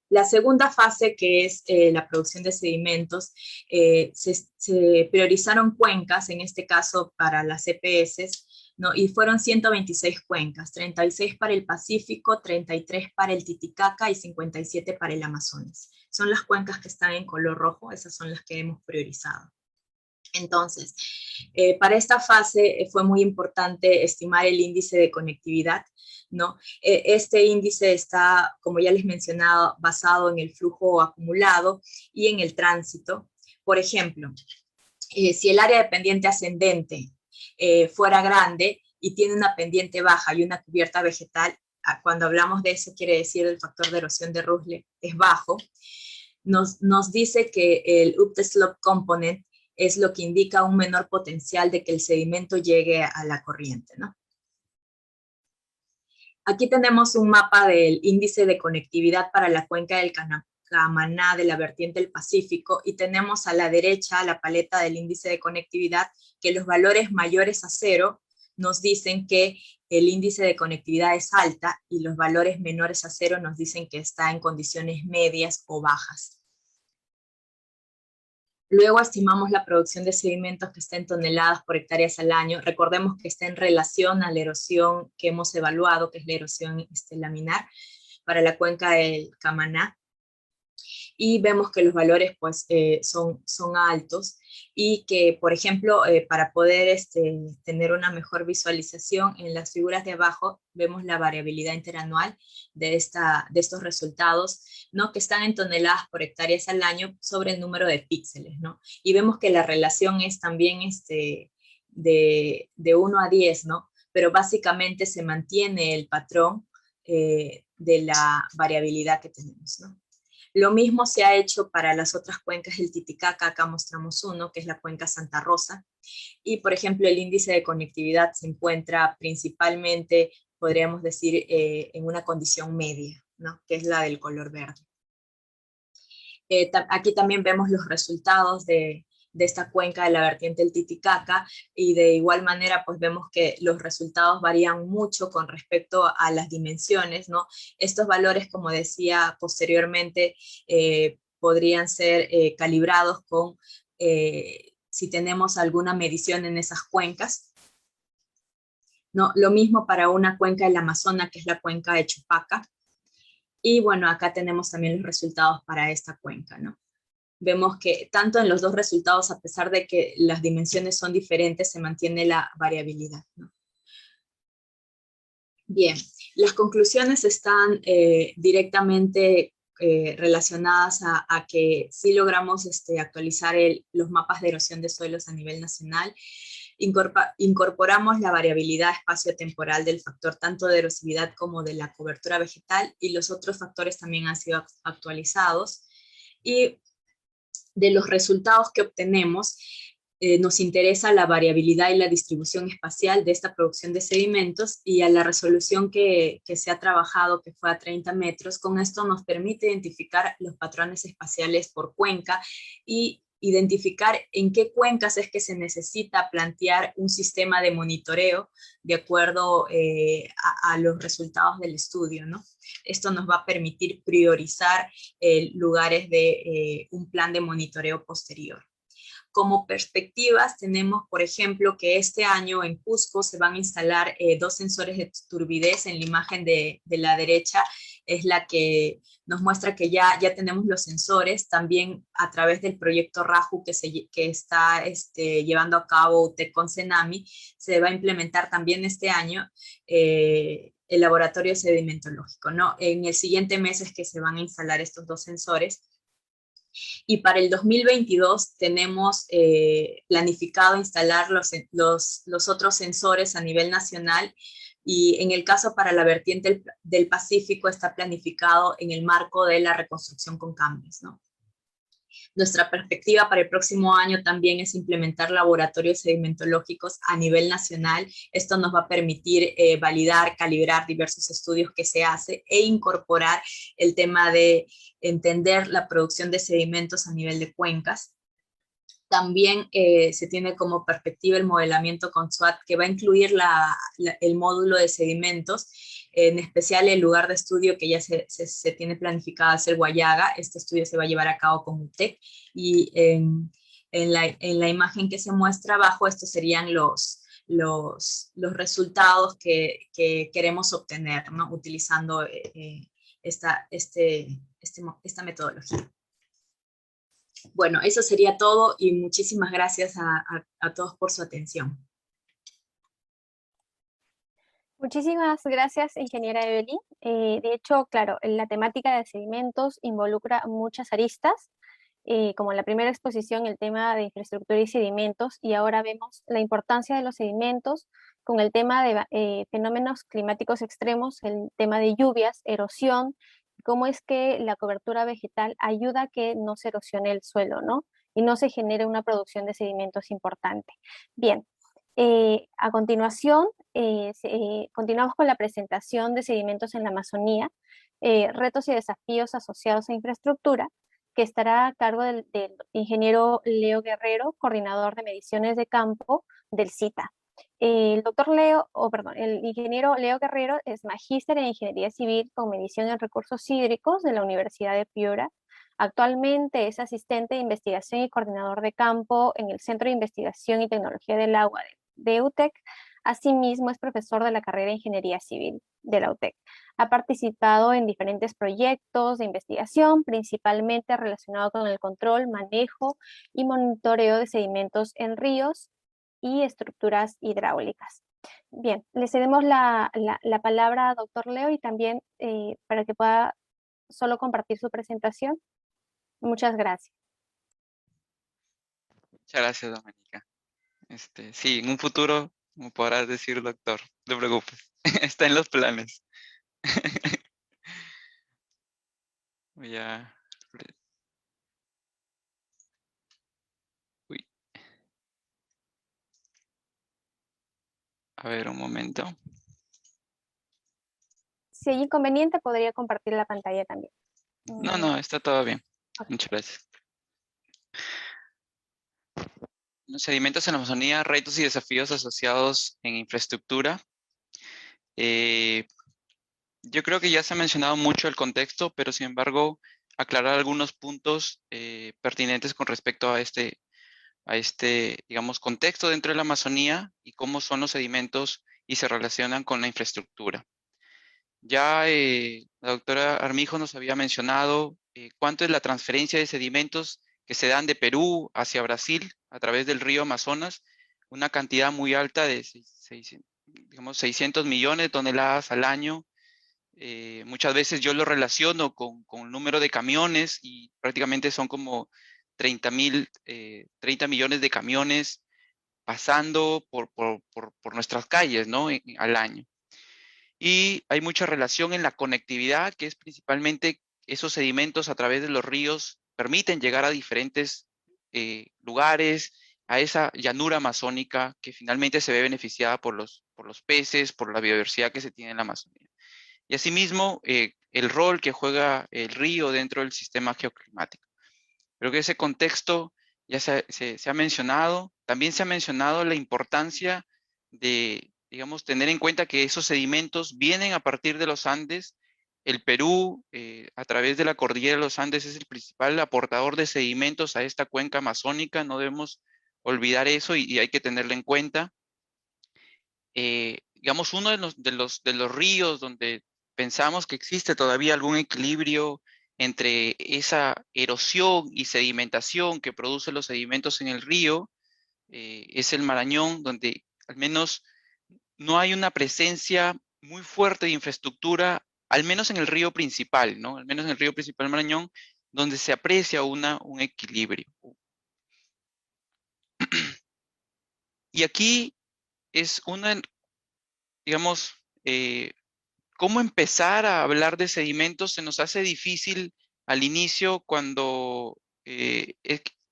La segunda fase, que es la producción de sedimentos, se priorizaron cuencas, en este caso para las EPS, ¿no? Y fueron 126 cuencas, 36 para el Pacífico, 33 para el Titicaca y 57 para el Amazonas. Son las cuencas que están en color rojo, esas son las que hemos priorizado. Entonces, para esta fase fue muy importante estimar el índice de conectividad, ¿no? Este índice está, como ya les mencionaba, basado en el flujo acumulado y en el tránsito. Por ejemplo, si el área de pendiente ascendente fuera grande y tiene una pendiente baja y una cubierta vegetal, cuando hablamos de eso quiere decir el factor de erosión de Rusle es bajo, nos dice que el up-the-slope component es lo que indica un menor potencial de que el sedimento llegue a la corriente, ¿no? Aquí tenemos un mapa del índice de conectividad para la cuenca del Camaná de la vertiente del Pacífico, y tenemos a la derecha la paleta del índice de conectividad, que los valores mayores a 0 nos dicen que el índice de conectividad es alta, y los valores menores a 0 nos dicen que está en condiciones medias o bajas. Luego estimamos la producción de sedimentos, que está en toneladas por hectáreas al año. Recordemos que está en relación a la erosión que hemos evaluado, que es la erosión laminar, para la cuenca del Camaná. y vemos que los valores pues son altos y que, por ejemplo, para poder tener una mejor visualización, en las figuras de abajo vemos la variabilidad interanual de estos resultados, ¿no? Que están en toneladas por hectáreas al año sobre el número de píxeles, ¿no? Y vemos que la relación es también de 1 a 10, ¿no? Pero básicamente se mantiene el patrón de la variabilidad que tenemos, ¿no? Lo mismo se ha hecho para las otras cuencas del Titicaca, acá mostramos uno, que es la cuenca Santa Rosa, y por ejemplo el índice de conectividad se encuentra principalmente, podríamos decir, en una condición media, ¿no? Que es la del color verde. Aquí también vemos los resultados de esta cuenca de la vertiente del Titicaca, y de igual manera pues vemos que los resultados varían mucho con respecto a las dimensiones, ¿no? Estos valores, como decía posteriormente, podrían ser calibrados con si tenemos alguna medición en esas cuencas, ¿no? Lo mismo para una cuenca del Amazonas, que es la cuenca de Chupaca, y bueno, acá tenemos también los resultados para esta cuenca, ¿no? Vemos que tanto en los dos resultados, a pesar de que las dimensiones son diferentes, se mantiene la variabilidad, ¿no? Bien, las conclusiones están directamente relacionadas a que sí logramos actualizar los mapas de erosión de suelos a nivel nacional. Incorporamos la variabilidad espacio-temporal del factor tanto de erosividad como de la cobertura vegetal, y los otros factores también han sido actualizados. Y de los resultados que obtenemos, nos interesa la variabilidad y la distribución espacial de esta producción de sedimentos, y a la resolución que se ha trabajado, que fue a 30 metros, con esto nos permite identificar los patrones espaciales por cuenca y identificar en qué cuencas es que se necesita plantear un sistema de monitoreo de acuerdo a los resultados del estudio, ¿no? Esto nos va a permitir priorizar lugares de un plan de monitoreo posterior. Como perspectivas tenemos, por ejemplo, que este año en Cusco se van a instalar 2 sensores de turbidez. En la imagen de la derecha es la que nos muestra que ya tenemos los sensores. También a través del proyecto RAJU que está llevando a cabo UTEC con CENAMI, se va a implementar también este año el laboratorio sedimentológico, ¿no? En el siguiente mes es que se van a instalar estos 2 sensores. Y para el 2022 tenemos planificado instalar los otros sensores a nivel nacional, y en el caso para la vertiente del Pacífico está planificado en el marco de la reconstrucción con cambios, ¿no? Nuestra perspectiva para el próximo año también es implementar laboratorios sedimentológicos a nivel nacional. Esto nos va a permitir validar, calibrar diversos estudios que se hacen e incorporar el tema de entender la producción de sedimentos a nivel de cuencas. También se tiene como perspectiva el modelamiento con SWAT, que va a incluir el módulo de sedimentos, en especial el lugar de estudio que ya se tiene planificado hacer Guayaga. Este estudio se va a llevar a cabo con UTEC, y en la imagen que se muestra abajo, estos serían los resultados que queremos obtener, ¿no? Utilizando esta metodología. Bueno, eso sería todo, y muchísimas gracias a todos por su atención.
Muchísimas gracias, ingeniera Evelyn. De hecho, claro, la temática de sedimentos involucra muchas aristas, como en la primera exposición, el tema de infraestructura y sedimentos, y ahora vemos la importancia de los sedimentos con el tema de fenómenos climáticos extremos, el tema de lluvias, erosión, cómo es que la cobertura vegetal ayuda a que no se erosione el suelo, ¿no? Y no se genere una producción de sedimentos importante. Bien, a continuación, continuamos con la presentación de sedimentos en la Amazonía, retos y desafíos asociados a infraestructura, que estará a cargo del ingeniero Leo Guerrero, coordinador de mediciones de campo del CITA. El ingeniero Leo Guerrero es magíster en Ingeniería Civil con medición en recursos hídricos de la Universidad de Piura. Actualmente es asistente de investigación y coordinador de campo en el Centro de Investigación y Tecnología del Agua de UTEC. Asimismo, es profesor de la carrera de Ingeniería Civil de la UTEC. Ha participado en diferentes proyectos de investigación, principalmente relacionado con el control, manejo y monitoreo de sedimentos en ríos y estructuras hidráulicas. Bien, le cedemos la palabra a doctor Leo y también para que pueda solo compartir su presentación. Muchas gracias.
Muchas gracias, Doménica. Sí, en un futuro, como podrás decir, doctor, no te preocupes, está en los planes. Voy a... Uy. A ver, un momento.
Si hay inconveniente, podría compartir la pantalla también.
No, está todo bien.
Ok.
Muchas gracias. Los sedimentos en la Amazonía, retos y desafíos asociados en infraestructura. Yo creo que ya se ha mencionado mucho el contexto, pero sin embargo, aclarar algunos puntos pertinentes con respecto a digamos, contexto dentro de la Amazonía y cómo son los sedimentos y se relacionan con la infraestructura. Ya la doctora Armijo nos había mencionado cuánto es la transferencia de sedimentos que se dan de Perú hacia Brasil a través del río Amazonas, una cantidad muy alta de 600 millones de toneladas al año. Muchas veces yo lo relaciono con el número de camiones y prácticamente son como 30 millones de camiones pasando por nuestras calles, ¿no? Al año. Y hay mucha relación en la conectividad, que es principalmente esos sedimentos a través de los ríos permiten llegar a diferentes lugares, a esa llanura amazónica que finalmente se ve beneficiada por los peces, por la biodiversidad que se tiene en la Amazonía. Y asimismo, el rol que juega el río dentro del sistema geoclimático. Creo que ese contexto ya se ha mencionado. También se ha mencionado la importancia de, digamos, tener en cuenta que esos sedimentos vienen a partir de los Andes. El Perú, a través de la cordillera de los Andes, es el principal aportador de sedimentos a esta cuenca amazónica. No debemos olvidar eso y hay que tenerlo en cuenta. Digamos, uno de los ríos donde pensamos que existe todavía algún equilibrio entre esa erosión y sedimentación que producen los sedimentos en el río, es el Marañón, donde al menos no hay una presencia muy fuerte de infraestructura, al menos en el río principal, ¿no? Al menos en el río principal Marañón, donde se aprecia un equilibrio. Y aquí es una, digamos, cómo empezar a hablar de sedimentos se nos hace difícil al inicio cuando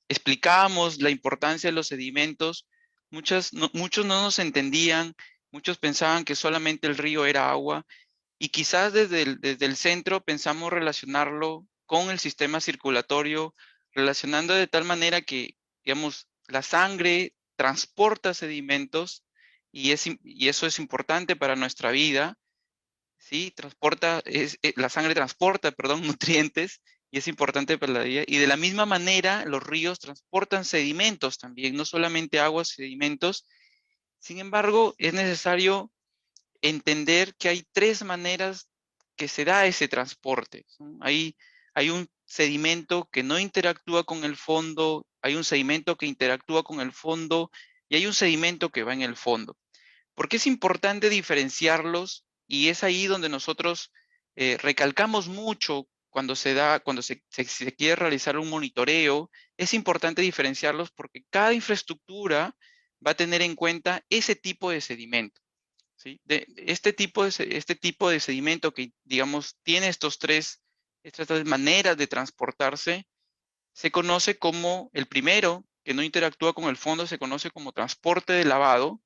explicábamos la importancia de los sedimentos. Muchos no nos entendían, muchos pensaban que solamente el río era agua y quizás desde el centro pensamos relacionarlo con el sistema circulatorio, relacionando de tal manera que, digamos, la sangre transporta sedimentos y eso es importante para nuestra vida. Sí, la sangre transporta, perdón, nutrientes y es importante para la vida. Y de la misma manera, los ríos transportan sedimentos también, no solamente aguas, sedimentos. Sin embargo, es necesario entender que hay tres maneras que se da ese transporte, ¿no? Hay un sedimento que no interactúa con el fondo, hay un sedimento que interactúa con el fondo y hay un sedimento que va en el fondo. Porque es importante diferenciarlos y es ahí donde nosotros recalcamos mucho cuando se quiere realizar un monitoreo, es importante diferenciarlos porque cada infraestructura va a tener en cuenta ese tipo de sedimento. ¿Sí? Este tipo de sedimento que, digamos, tiene estas tres maneras de transportarse, se conoce como el primero, que no interactúa con el fondo, se conoce como transporte de lavado.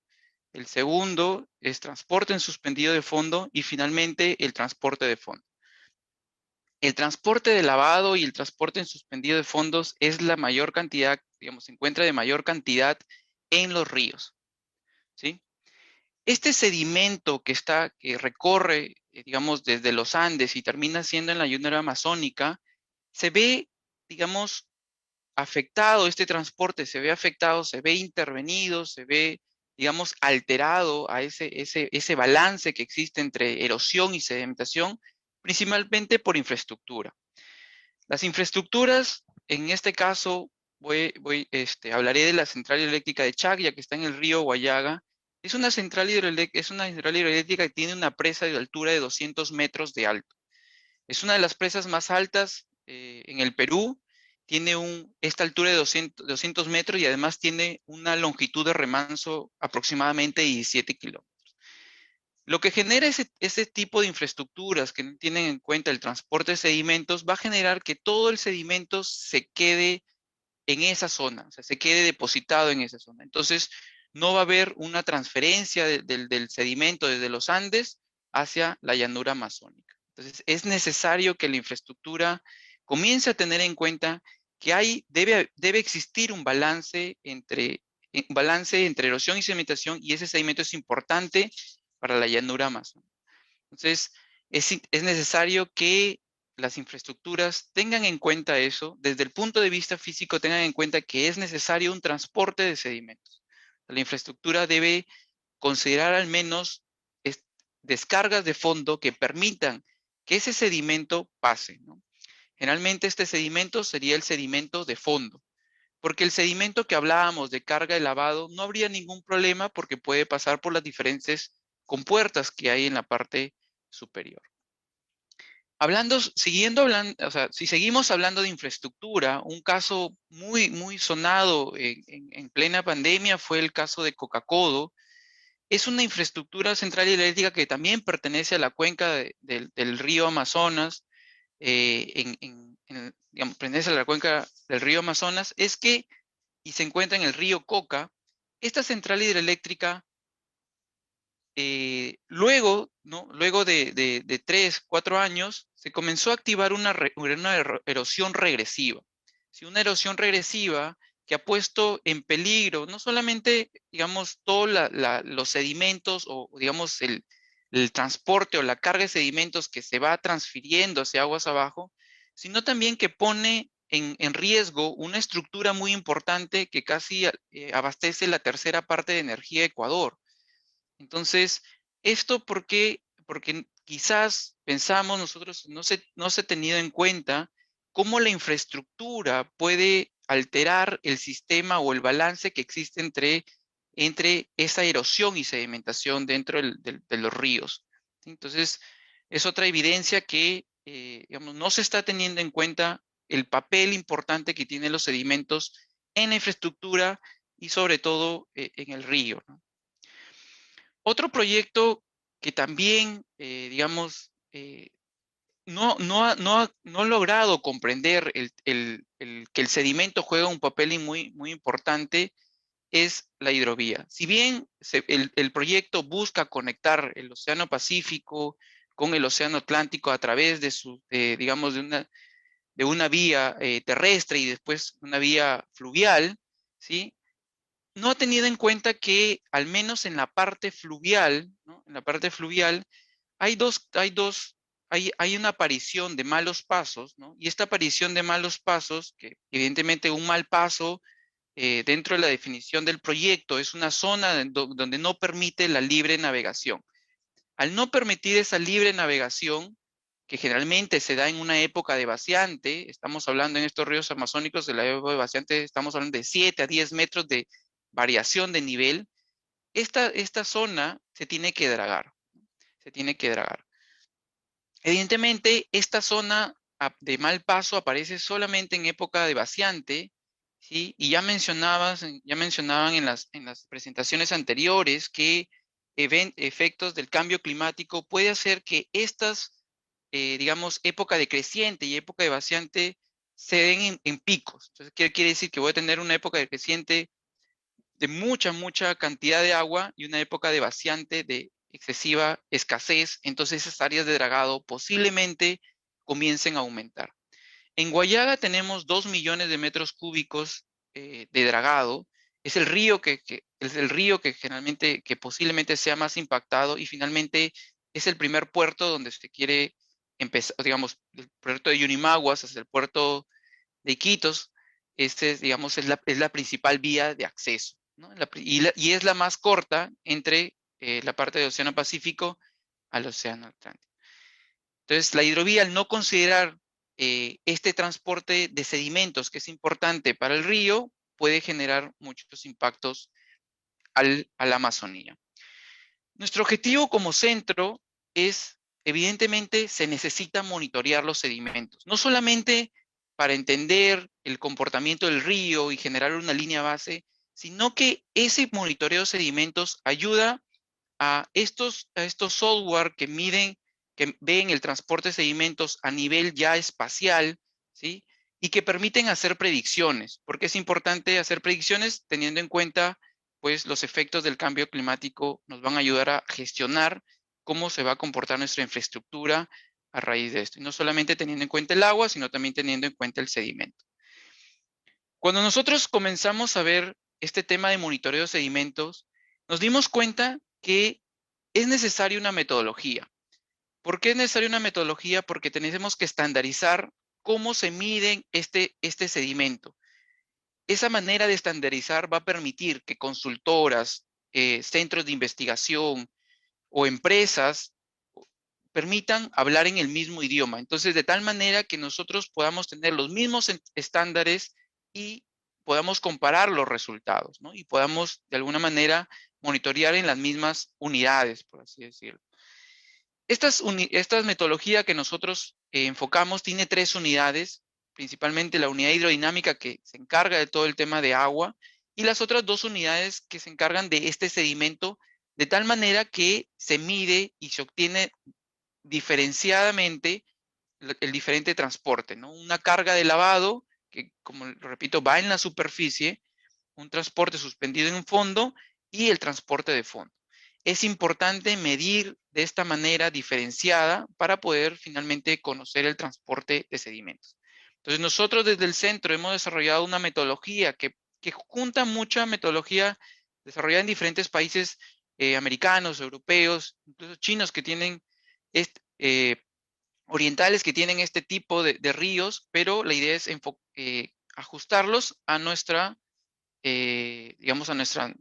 El segundo es transporte en suspendido de fondo y finalmente el transporte de fondo. El transporte de lavado y el transporte en suspendido de fondos es la mayor cantidad, digamos, se encuentra de mayor cantidad en los ríos. ¿Sí? Este sedimento que recorre, digamos, desde los Andes y termina siendo en la llanura amazónica, se ve, digamos, afectado, este transporte se ve afectado, se ve intervenido, se ve digamos, alterado a ese balance que existe entre erosión y sedimentación, principalmente por infraestructura. Las infraestructuras, en este caso, hablaré de la central hidroeléctrica de Chacya, que está en el río Guallaga. Es una central hidroeléctrica que tiene una presa de altura de 200 metros de alto. Es una de las presas más altas en el Perú. Tiene esta altura de 200 metros y además tiene una longitud de remanso aproximadamente de 17 kilómetros. Lo que genera ese tipo de infraestructuras que no tienen en cuenta el transporte de sedimentos va a generar que todo el sedimento se quede en esa zona, o sea, se quede depositado en esa zona. Entonces, no va a haber una transferencia del sedimento desde los Andes hacia la llanura amazónica. Entonces, es necesario que la infraestructura comience a tener en cuenta que debe existir un balance entre erosión y sedimentación, y ese sedimento es importante para la llanura amazónica. Entonces, es necesario que las infraestructuras tengan en cuenta eso, desde el punto de vista físico tengan en cuenta que es necesario un transporte de sedimentos. La infraestructura debe considerar al menos descargas de fondo que permitan que ese sedimento pase, ¿no? Generalmente este sedimento sería el sedimento de fondo, porque el sedimento que hablábamos de carga de lavado no habría ningún problema porque puede pasar por las diferentes compuertas que hay en la parte superior. Si seguimos hablando de infraestructura, un caso muy sonado en plena pandemia fue el caso de Coca-Codo. Es una infraestructura central hidroeléctrica que también pertenece a la cuenca del río Amazonas, pertenece a la cuenca del río Amazonas, y se encuentra en el río Coca. Esta central hidroeléctrica, luego de 3, 4 años, se comenzó a activar una erosión regresiva. Una erosión regresiva que ha puesto en peligro no solamente, digamos, todos los sedimentos o, digamos, el transporte o la carga de sedimentos que se va transfiriendo hacia aguas abajo, sino también que pone en riesgo una estructura muy importante que casi abastece la tercera parte de energía de Ecuador. Entonces, ¿esto por qué? Porque quizás pensamos nosotros, no se ha tenido en cuenta cómo la infraestructura puede alterar el sistema o el balance que existe entre esa erosión y sedimentación dentro de los ríos. Entonces, es otra evidencia que digamos, no se está teniendo en cuenta el papel importante que tienen los sedimentos en la infraestructura y sobre todo en el río, ¿no? Otro proyecto que también, digamos, no ha logrado comprender que el sedimento juega un papel muy importante es la hidrovía. Si bien el proyecto busca conectar el Océano Pacífico con el Océano Atlántico a través digamos, de una vía terrestre y después una vía fluvial, ¿sí? No ha tenido en cuenta que al menos en la parte fluvial, ¿no? En la parte fluvial hay una aparición de malos pasos, ¿no? Y esta aparición de malos pasos, que evidentemente un mal paso dentro de la definición del proyecto es una zona donde no permite la libre navegación. Al no permitir esa libre navegación, que generalmente se da en una época de vaciante, estamos hablando en estos ríos amazónicos de la época de vaciante, estamos hablando de 7 a 10 metros de variación de nivel, esta zona se tiene que dragar, se tiene que dragar. Evidentemente, esta zona de mal paso aparece solamente en época de vaciante, ¿sí? Y ya mencionaban en las presentaciones anteriores que efectos del cambio climático puede hacer que estas, digamos, época de creciente y época de vaciante se den en picos. Entonces, quiere decir que voy a tener una época de creciente de mucha cantidad de agua y una época de vaciante de excesiva escasez, entonces esas áreas de dragado posiblemente comiencen a aumentar. En Guallaga tenemos 2 millones de metros cúbicos de dragado. Es el río que generalmente, que posiblemente sea más impactado, y finalmente es el primer puerto donde se quiere empezar, digamos, el puerto de Yurimaguas hasta el puerto de Iquitos. Digamos, es la principal vía de acceso. ¿no? Y es la más corta entre la parte del Océano Pacífico al Océano Atlántico. Entonces, la hidrovía, al no considerar este transporte de sedimentos, que es importante para el río, puede generar muchos impactos a la Amazonía. Nuestro objetivo como centro es, evidentemente, se necesita monitorear los sedimentos, no solamente para entender el comportamiento del río y generar una línea base, sino que ese monitoreo de sedimentos ayuda a estos software que miden, que ven el transporte de sedimentos a nivel ya espacial, ¿sí? Y que permiten hacer predicciones. ¿Por qué es importante hacer predicciones? Teniendo en cuenta, pues, los efectos del cambio climático nos van a ayudar a gestionar cómo se va a comportar nuestra infraestructura a raíz de esto. Y no solamente teniendo en cuenta el agua, sino también teniendo en cuenta el sedimento. Cuando nosotros comenzamos a ver este tema de monitoreo de sedimentos, nos dimos cuenta que es necesaria una metodología. ¿Por qué es necesaria una metodología? Porque tenemos que estandarizar cómo se mide este sedimento. Esa manera de estandarizar va a permitir que consultoras, centros de investigación o empresas permitan hablar en el mismo idioma. Entonces, de tal manera que nosotros podamos tener los mismos estándares y podamos comparar los resultados, ¿no? Y podamos, de alguna manera, monitorear en las mismas unidades, por así decirlo. Esta metodología que nosotros enfocamos tiene 3 unidades, principalmente la unidad hidrodinámica que se encarga de todo el tema de agua y las otras 2 unidades que se encargan de este sedimento, de tal manera que se mide y se obtiene diferenciadamente el diferente transporte, ¿no? Una carga de lavado que, como repito, va en la superficie, un transporte suspendido en un fondo y el transporte de fondo. Es importante medir de esta manera diferenciada para poder finalmente conocer el transporte de sedimentos. Entonces nosotros desde el centro hemos desarrollado una metodología que junta mucha metodología desarrollada en diferentes países americanos, europeos, incluso chinos que tienen orientales que tienen este tipo de ríos, pero la idea es ajustarlos a nuestra, digamos, a nuestra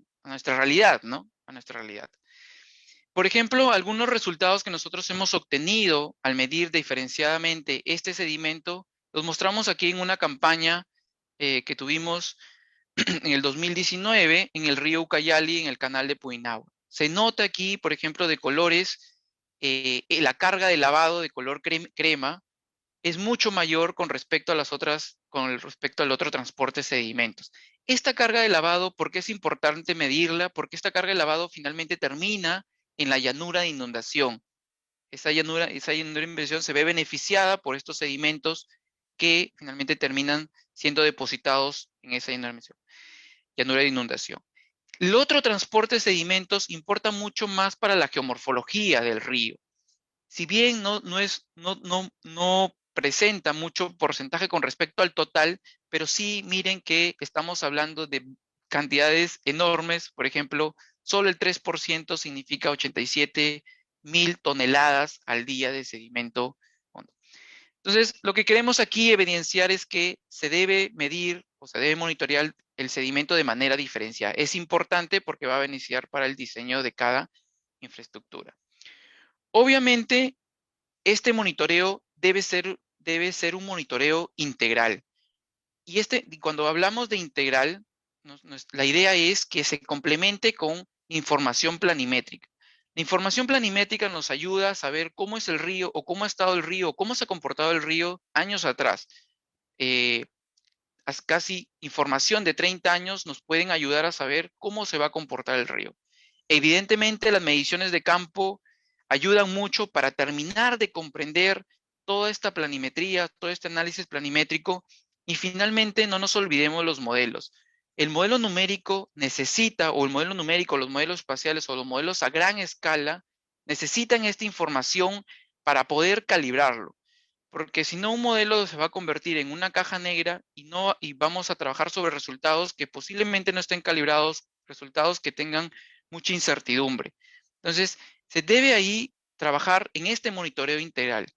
realidad, ¿no? A nuestra realidad. Por ejemplo, algunos resultados que nosotros hemos obtenido al medir diferenciadamente este sedimento, los mostramos aquí en una campaña que tuvimos en el 2019 en el río Ucayali, en el canal de Puinahua. Se nota aquí, por ejemplo, de colores, la carga de lavado de color crema es mucho mayor con respecto a con respecto al otro transporte de sedimentos. Esta carga de lavado, ¿por qué es importante medirla? Porque esta carga de lavado finalmente termina en la llanura de inundación. Esa llanura de inundación se ve beneficiada por estos sedimentos que finalmente terminan siendo depositados en esa llanura de inundación. El otro transporte de sedimentos importa mucho más para la geomorfología del río. Si bien no presenta mucho porcentaje con respecto al total, pero sí miren que estamos hablando de cantidades enormes. Por ejemplo, solo el 3% significa 87,000 toneladas al día de sedimento hondo. Entonces, lo que queremos aquí evidenciar es que se debe medir o se debe monitorear el sedimento de manera diferenciada. Es importante porque va a beneficiar para el diseño de cada infraestructura. Obviamente, este monitoreo debe ser un monitoreo integral. Y cuando hablamos de integral, la idea es que se complemente con información planimétrica. La información planimétrica nos ayuda a saber cómo es el río o cómo ha estado el río o cómo se ha comportado el río años atrás. Casi información de 30 años nos pueden ayudar a saber cómo se va a comportar el río. Evidentemente, las mediciones de campo ayudan mucho para terminar de comprender toda esta planimetría, todo este análisis planimétrico y finalmente no nos olvidemos los modelos. El modelo numérico necesita, o el modelo numérico, los modelos espaciales o los modelos a gran escala necesitan esta información para poder calibrarlo. Porque si no, un modelo se va a convertir en una caja negra y vamos a trabajar sobre resultados que posiblemente no estén calibrados, resultados que tengan mucha incertidumbre. Entonces, se debe ahí trabajar en este monitoreo integral,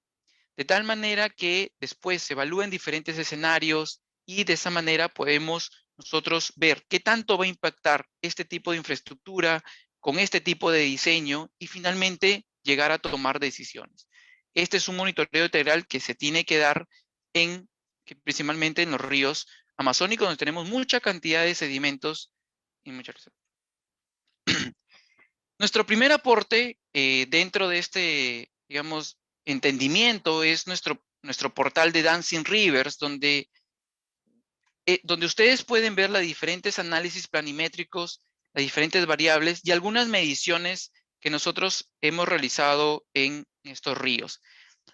de tal manera que después se evalúen diferentes escenarios y de esa manera podemos nosotros ver qué tanto va a impactar este tipo de infraestructura con este tipo de diseño y finalmente llegar a tomar decisiones. Este es un monitoreo integral que se tiene que dar principalmente en los ríos amazónicos, donde tenemos mucha cantidad de sedimentos y muchas. Nuestro primer aporte dentro de este, digamos, entendimiento es nuestro portal de Dancing Rivers, donde ustedes pueden ver los diferentes análisis planimétricos, las diferentes variables y algunas mediciones que nosotros hemos realizado en estos ríos.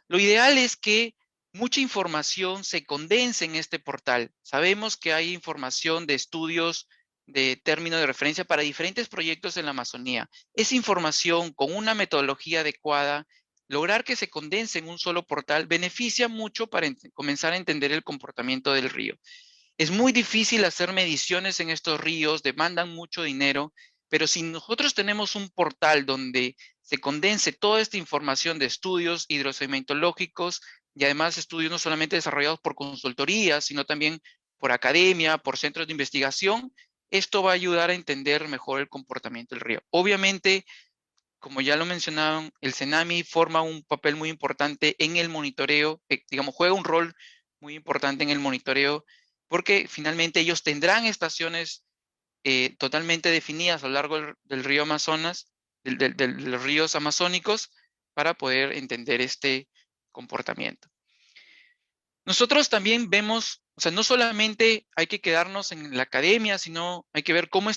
Lo ideal es que mucha información se condense en este portal. Sabemos que hay información de estudios de término de referencia para diferentes proyectos en la Amazonía. Esa información con una metodología adecuada, lograr que se condense en un solo portal, beneficia mucho para comenzar a entender el comportamiento del río. Es muy difícil hacer mediciones en estos ríos, demandan mucho dinero, pero si nosotros tenemos un portal donde se condense toda esta información de estudios hidrosedimentológicos y además estudios no solamente desarrollados por consultorías, sino también por academia, por centros de investigación, esto va a ayudar a entender mejor el comportamiento del río. Obviamente, como ya lo mencionaron, el CENAMI forma un papel muy importante en el monitoreo, digamos, juega un rol muy importante en el monitoreo, porque finalmente ellos tendrán estaciones totalmente definidas a lo largo del río Amazonas, de los ríos amazónicos, para poder entender este comportamiento. Nosotros también vemos, o sea, no solamente hay que quedarnos en la academia, sino hay que ver cómo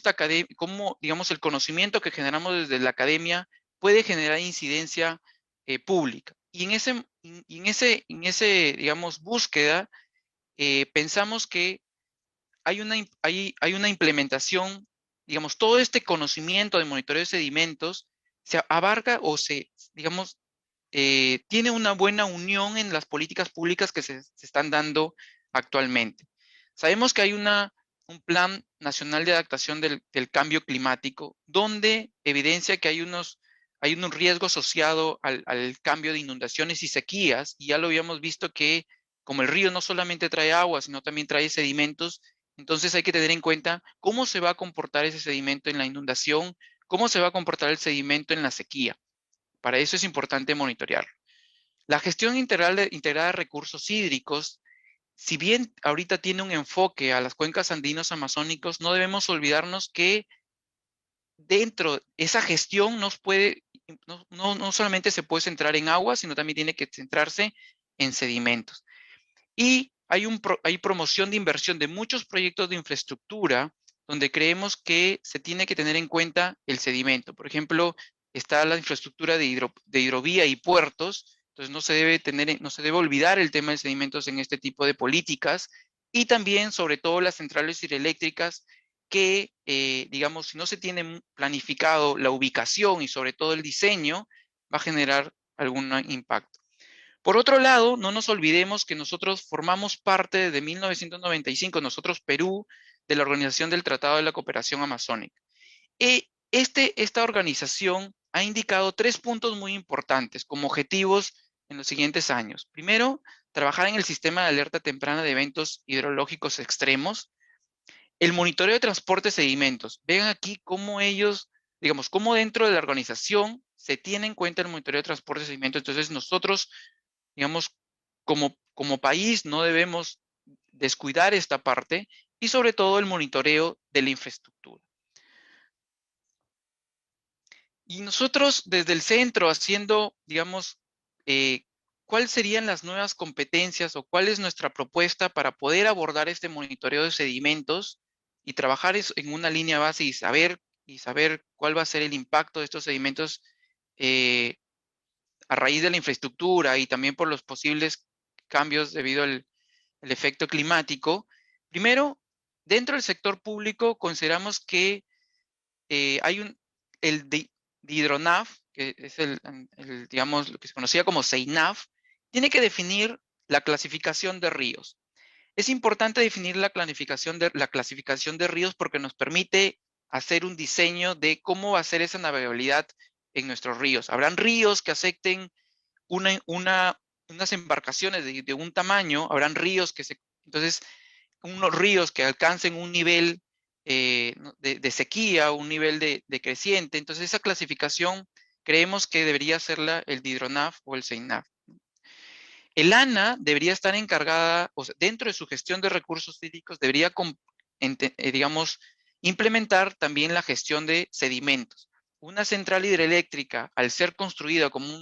digamos, el conocimiento que generamos desde la academia puede generar incidencia pública. Y en ese, digamos, búsqueda, pensamos que hay una implementación, digamos, todo este conocimiento de monitoreo de sedimentos se abarca o digamos, tiene una buena unión en las políticas públicas que se están dando actualmente. Sabemos que hay un plan nacional de adaptación del cambio climático, donde evidencia que hay un riesgo asociado al cambio de inundaciones y sequías, y ya lo habíamos visto que como el río no solamente trae agua, sino también trae sedimentos, entonces hay que tener en cuenta cómo se va a comportar ese sedimento en la inundación, cómo se va a comportar el sedimento en la sequía. Para eso es importante monitorearlo. La gestión integrada de recursos hídricos, si bien ahorita tiene un enfoque a las cuencas andinos amazónicos, no debemos olvidarnos que dentro de esa gestión no solamente se puede centrar en agua, sino también tiene que centrarse en sedimentos. Y hay promoción de inversión de muchos proyectos de infraestructura donde creemos que se tiene que tener en cuenta el sedimento. Por ejemplo, está la infraestructura de hidrovía y puertos, entonces no se debe olvidar el tema de sedimentos en este tipo de políticas, y también, sobre todo, las centrales hidroeléctricas que, digamos, si no se tiene planificado la ubicación y sobre todo el diseño, va a generar algún impacto. Por otro lado, no nos olvidemos que nosotros formamos parte desde 1995, nosotros Perú, de la Organización del Tratado de la Cooperación Amazónica. Esta organización ha indicado 3 puntos muy importantes como objetivos en los siguientes años. Primero, trabajar en el sistema de alerta temprana de eventos hidrológicos extremos. El monitoreo de transporte de sedimentos. Vean aquí cómo ellos, digamos, cómo dentro de la organización se tiene en cuenta el monitoreo de transporte de sedimentos. Entonces nosotros, digamos, como país no debemos descuidar esta parte, y sobre todo el monitoreo de la infraestructura. Y nosotros desde el centro haciendo, digamos, ¿cuáles serían las nuevas competencias o cuál es nuestra propuesta para poder abordar este monitoreo de sedimentos y trabajar en una línea base y saber cuál va a ser el impacto de estos sedimentos a raíz de la infraestructura y también por los posibles cambios debido al efecto climático? Primero, dentro del sector público consideramos que hay el Hidronaf, que es digamos, lo que se conocía como CEINAF, tiene que definir la clasificación de ríos. Es importante definir la clasificación de ríos porque nos permite hacer un diseño de cómo va a ser esa navegabilidad en nuestros ríos. Habrán ríos que acepten unas embarcaciones de un tamaño, habrán ríos que entonces, unos ríos que alcancen un nivel de sequía, un nivel de creciente. Entonces esa clasificación creemos que debería ser el DIDRONAF o el CEINAF. El ANA debería estar encargada, o sea, dentro de su gestión de recursos hídricos, debería, digamos, implementar también la gestión de sedimentos. Una central hidroeléctrica, al ser construida como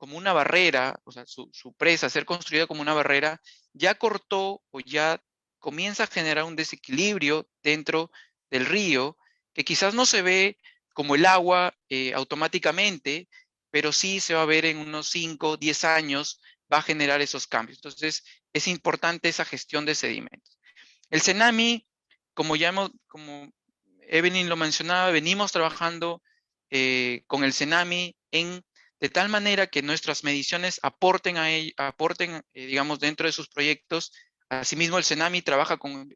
una barrera, o sea, su presa ser construida como una barrera, ya cortó o ya comienza a generar un desequilibrio dentro del río, que quizás no se ve como el agua automáticamente, pero sí se va a ver en unos 5, 10 años, va a generar esos cambios. Entonces, es importante esa gestión de sedimentos. El CENAMI, como Evelyn lo mencionaba, venimos trabajando con el CENAMI de tal manera que nuestras mediciones aporten, digamos, dentro de sus proyectos. Asimismo, el CENAMI trabaja con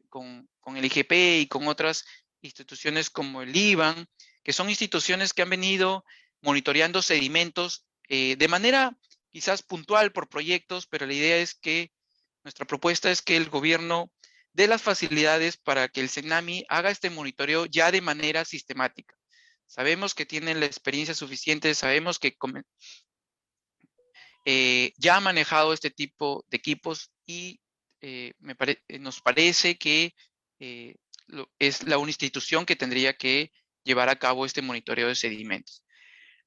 el IGP y con otras instituciones como el IBAN, que son instituciones que han venido monitoreando sedimentos de manera quizás puntual por proyectos, pero la idea es que nuestra propuesta es que el gobierno dé las facilidades para que el CENAMI haga este monitoreo ya de manera sistemática. Sabemos que tienen la experiencia suficiente, sabemos que ya ha manejado este tipo de equipos y nos parece que es la institución que tendría que llevar a cabo este monitoreo de sedimentos.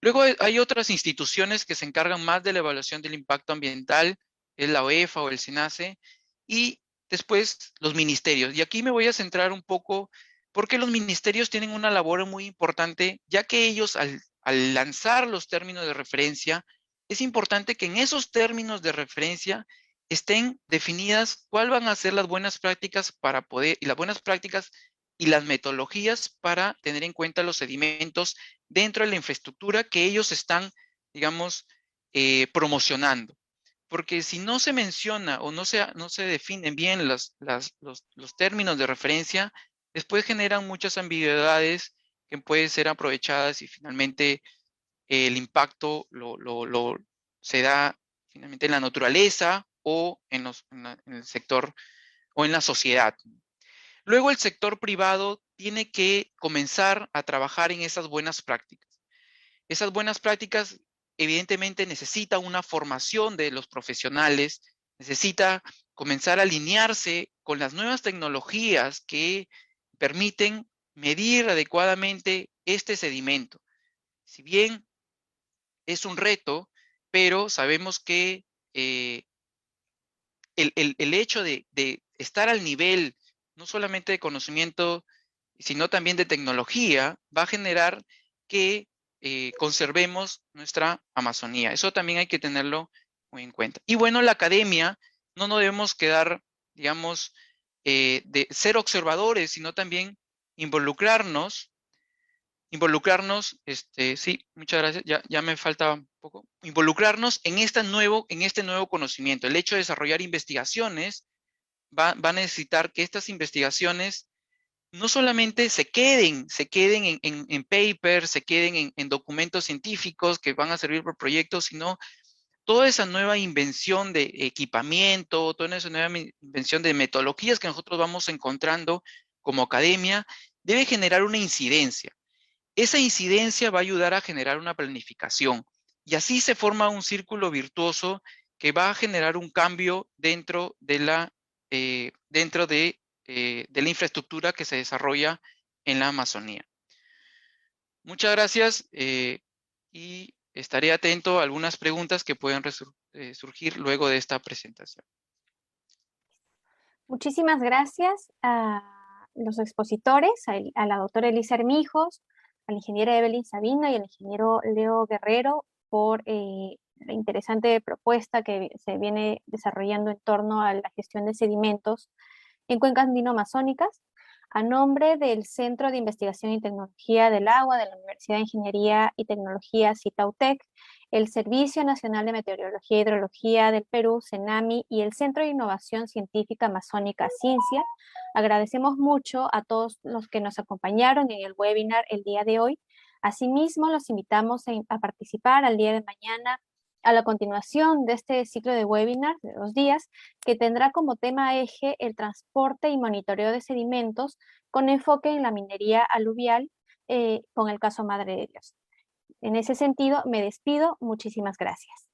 Luego hay otras instituciones que se encargan más de la evaluación del impacto ambiental, es la OEFA o el SENACE, y después los ministerios. Y aquí me voy a centrar un poco porque los ministerios tienen una labor muy importante, ya que ellos al lanzar los términos de referencia, es importante que en esos términos de referencia estén definidas cuáles van a ser las buenas prácticas y las metodologías para tener en cuenta los sedimentos dentro de la infraestructura que ellos están, digamos, promocionando. Porque si no se menciona o no se definen bien los términos de referencia, después generan muchas ambigüedades que pueden ser aprovechadas y finalmente el impacto se da finalmente en la naturaleza o en el sector o en la sociedad. Luego el sector privado tiene que comenzar a trabajar en esas buenas prácticas. Esas buenas prácticas evidentemente necesita una formación de los profesionales, necesita comenzar a alinearse con las nuevas tecnologías que permiten medir adecuadamente este sedimento. Si bien es un reto, pero sabemos que el hecho de estar al nivel no solamente de conocimiento, sino también de tecnología, va a generar que conservemos nuestra Amazonía. Eso también hay que tenerlo muy en cuenta. Y bueno, la academia no nos debemos quedar, digamos, de ser observadores, sino también involucrarnos, sí, muchas gracias, ya me falta un poco, involucrarnos en este nuevo conocimiento. El hecho de desarrollar investigaciones va a necesitar que estas investigaciones no solamente se queden en papers, se queden en documentos científicos que van a servir por proyectos, sino toda esa nueva invención de equipamiento, toda esa nueva invención de metodologías que nosotros vamos encontrando como academia, debe generar una incidencia. Esa incidencia va a ayudar a generar una planificación y así se forma un círculo virtuoso que va a generar un cambio dentro de la infraestructura que se desarrolla en la Amazonía. Muchas gracias y estaré atento a algunas preguntas que puedan surgir luego de esta presentación.
Muchísimas gracias a los expositores, a la doctora Elisa Armijos, a la ingeniera Evelyn Sabino y al ingeniero Leo Guerrero por la interesante propuesta que se viene desarrollando en torno a la gestión de sedimentos en cuencas andino-amazónicas. A nombre del Centro de Investigación y Tecnología del Agua de la Universidad de Ingeniería y Tecnología CITAUTEC, el Servicio Nacional de Meteorología e Hidrología del Perú, CENAMI, y el Centro de Innovación Científica Amazónica Ciencia, agradecemos mucho a todos los que nos acompañaron en el webinar el día de hoy. Asimismo, los invitamos a participar al día de mañana a la continuación de este ciclo de webinars de 2 días, que tendrá como tema eje el transporte y monitoreo de sedimentos con enfoque en la minería aluvial, con el caso Madre de Dios. En ese sentido, me despido. Muchísimas gracias.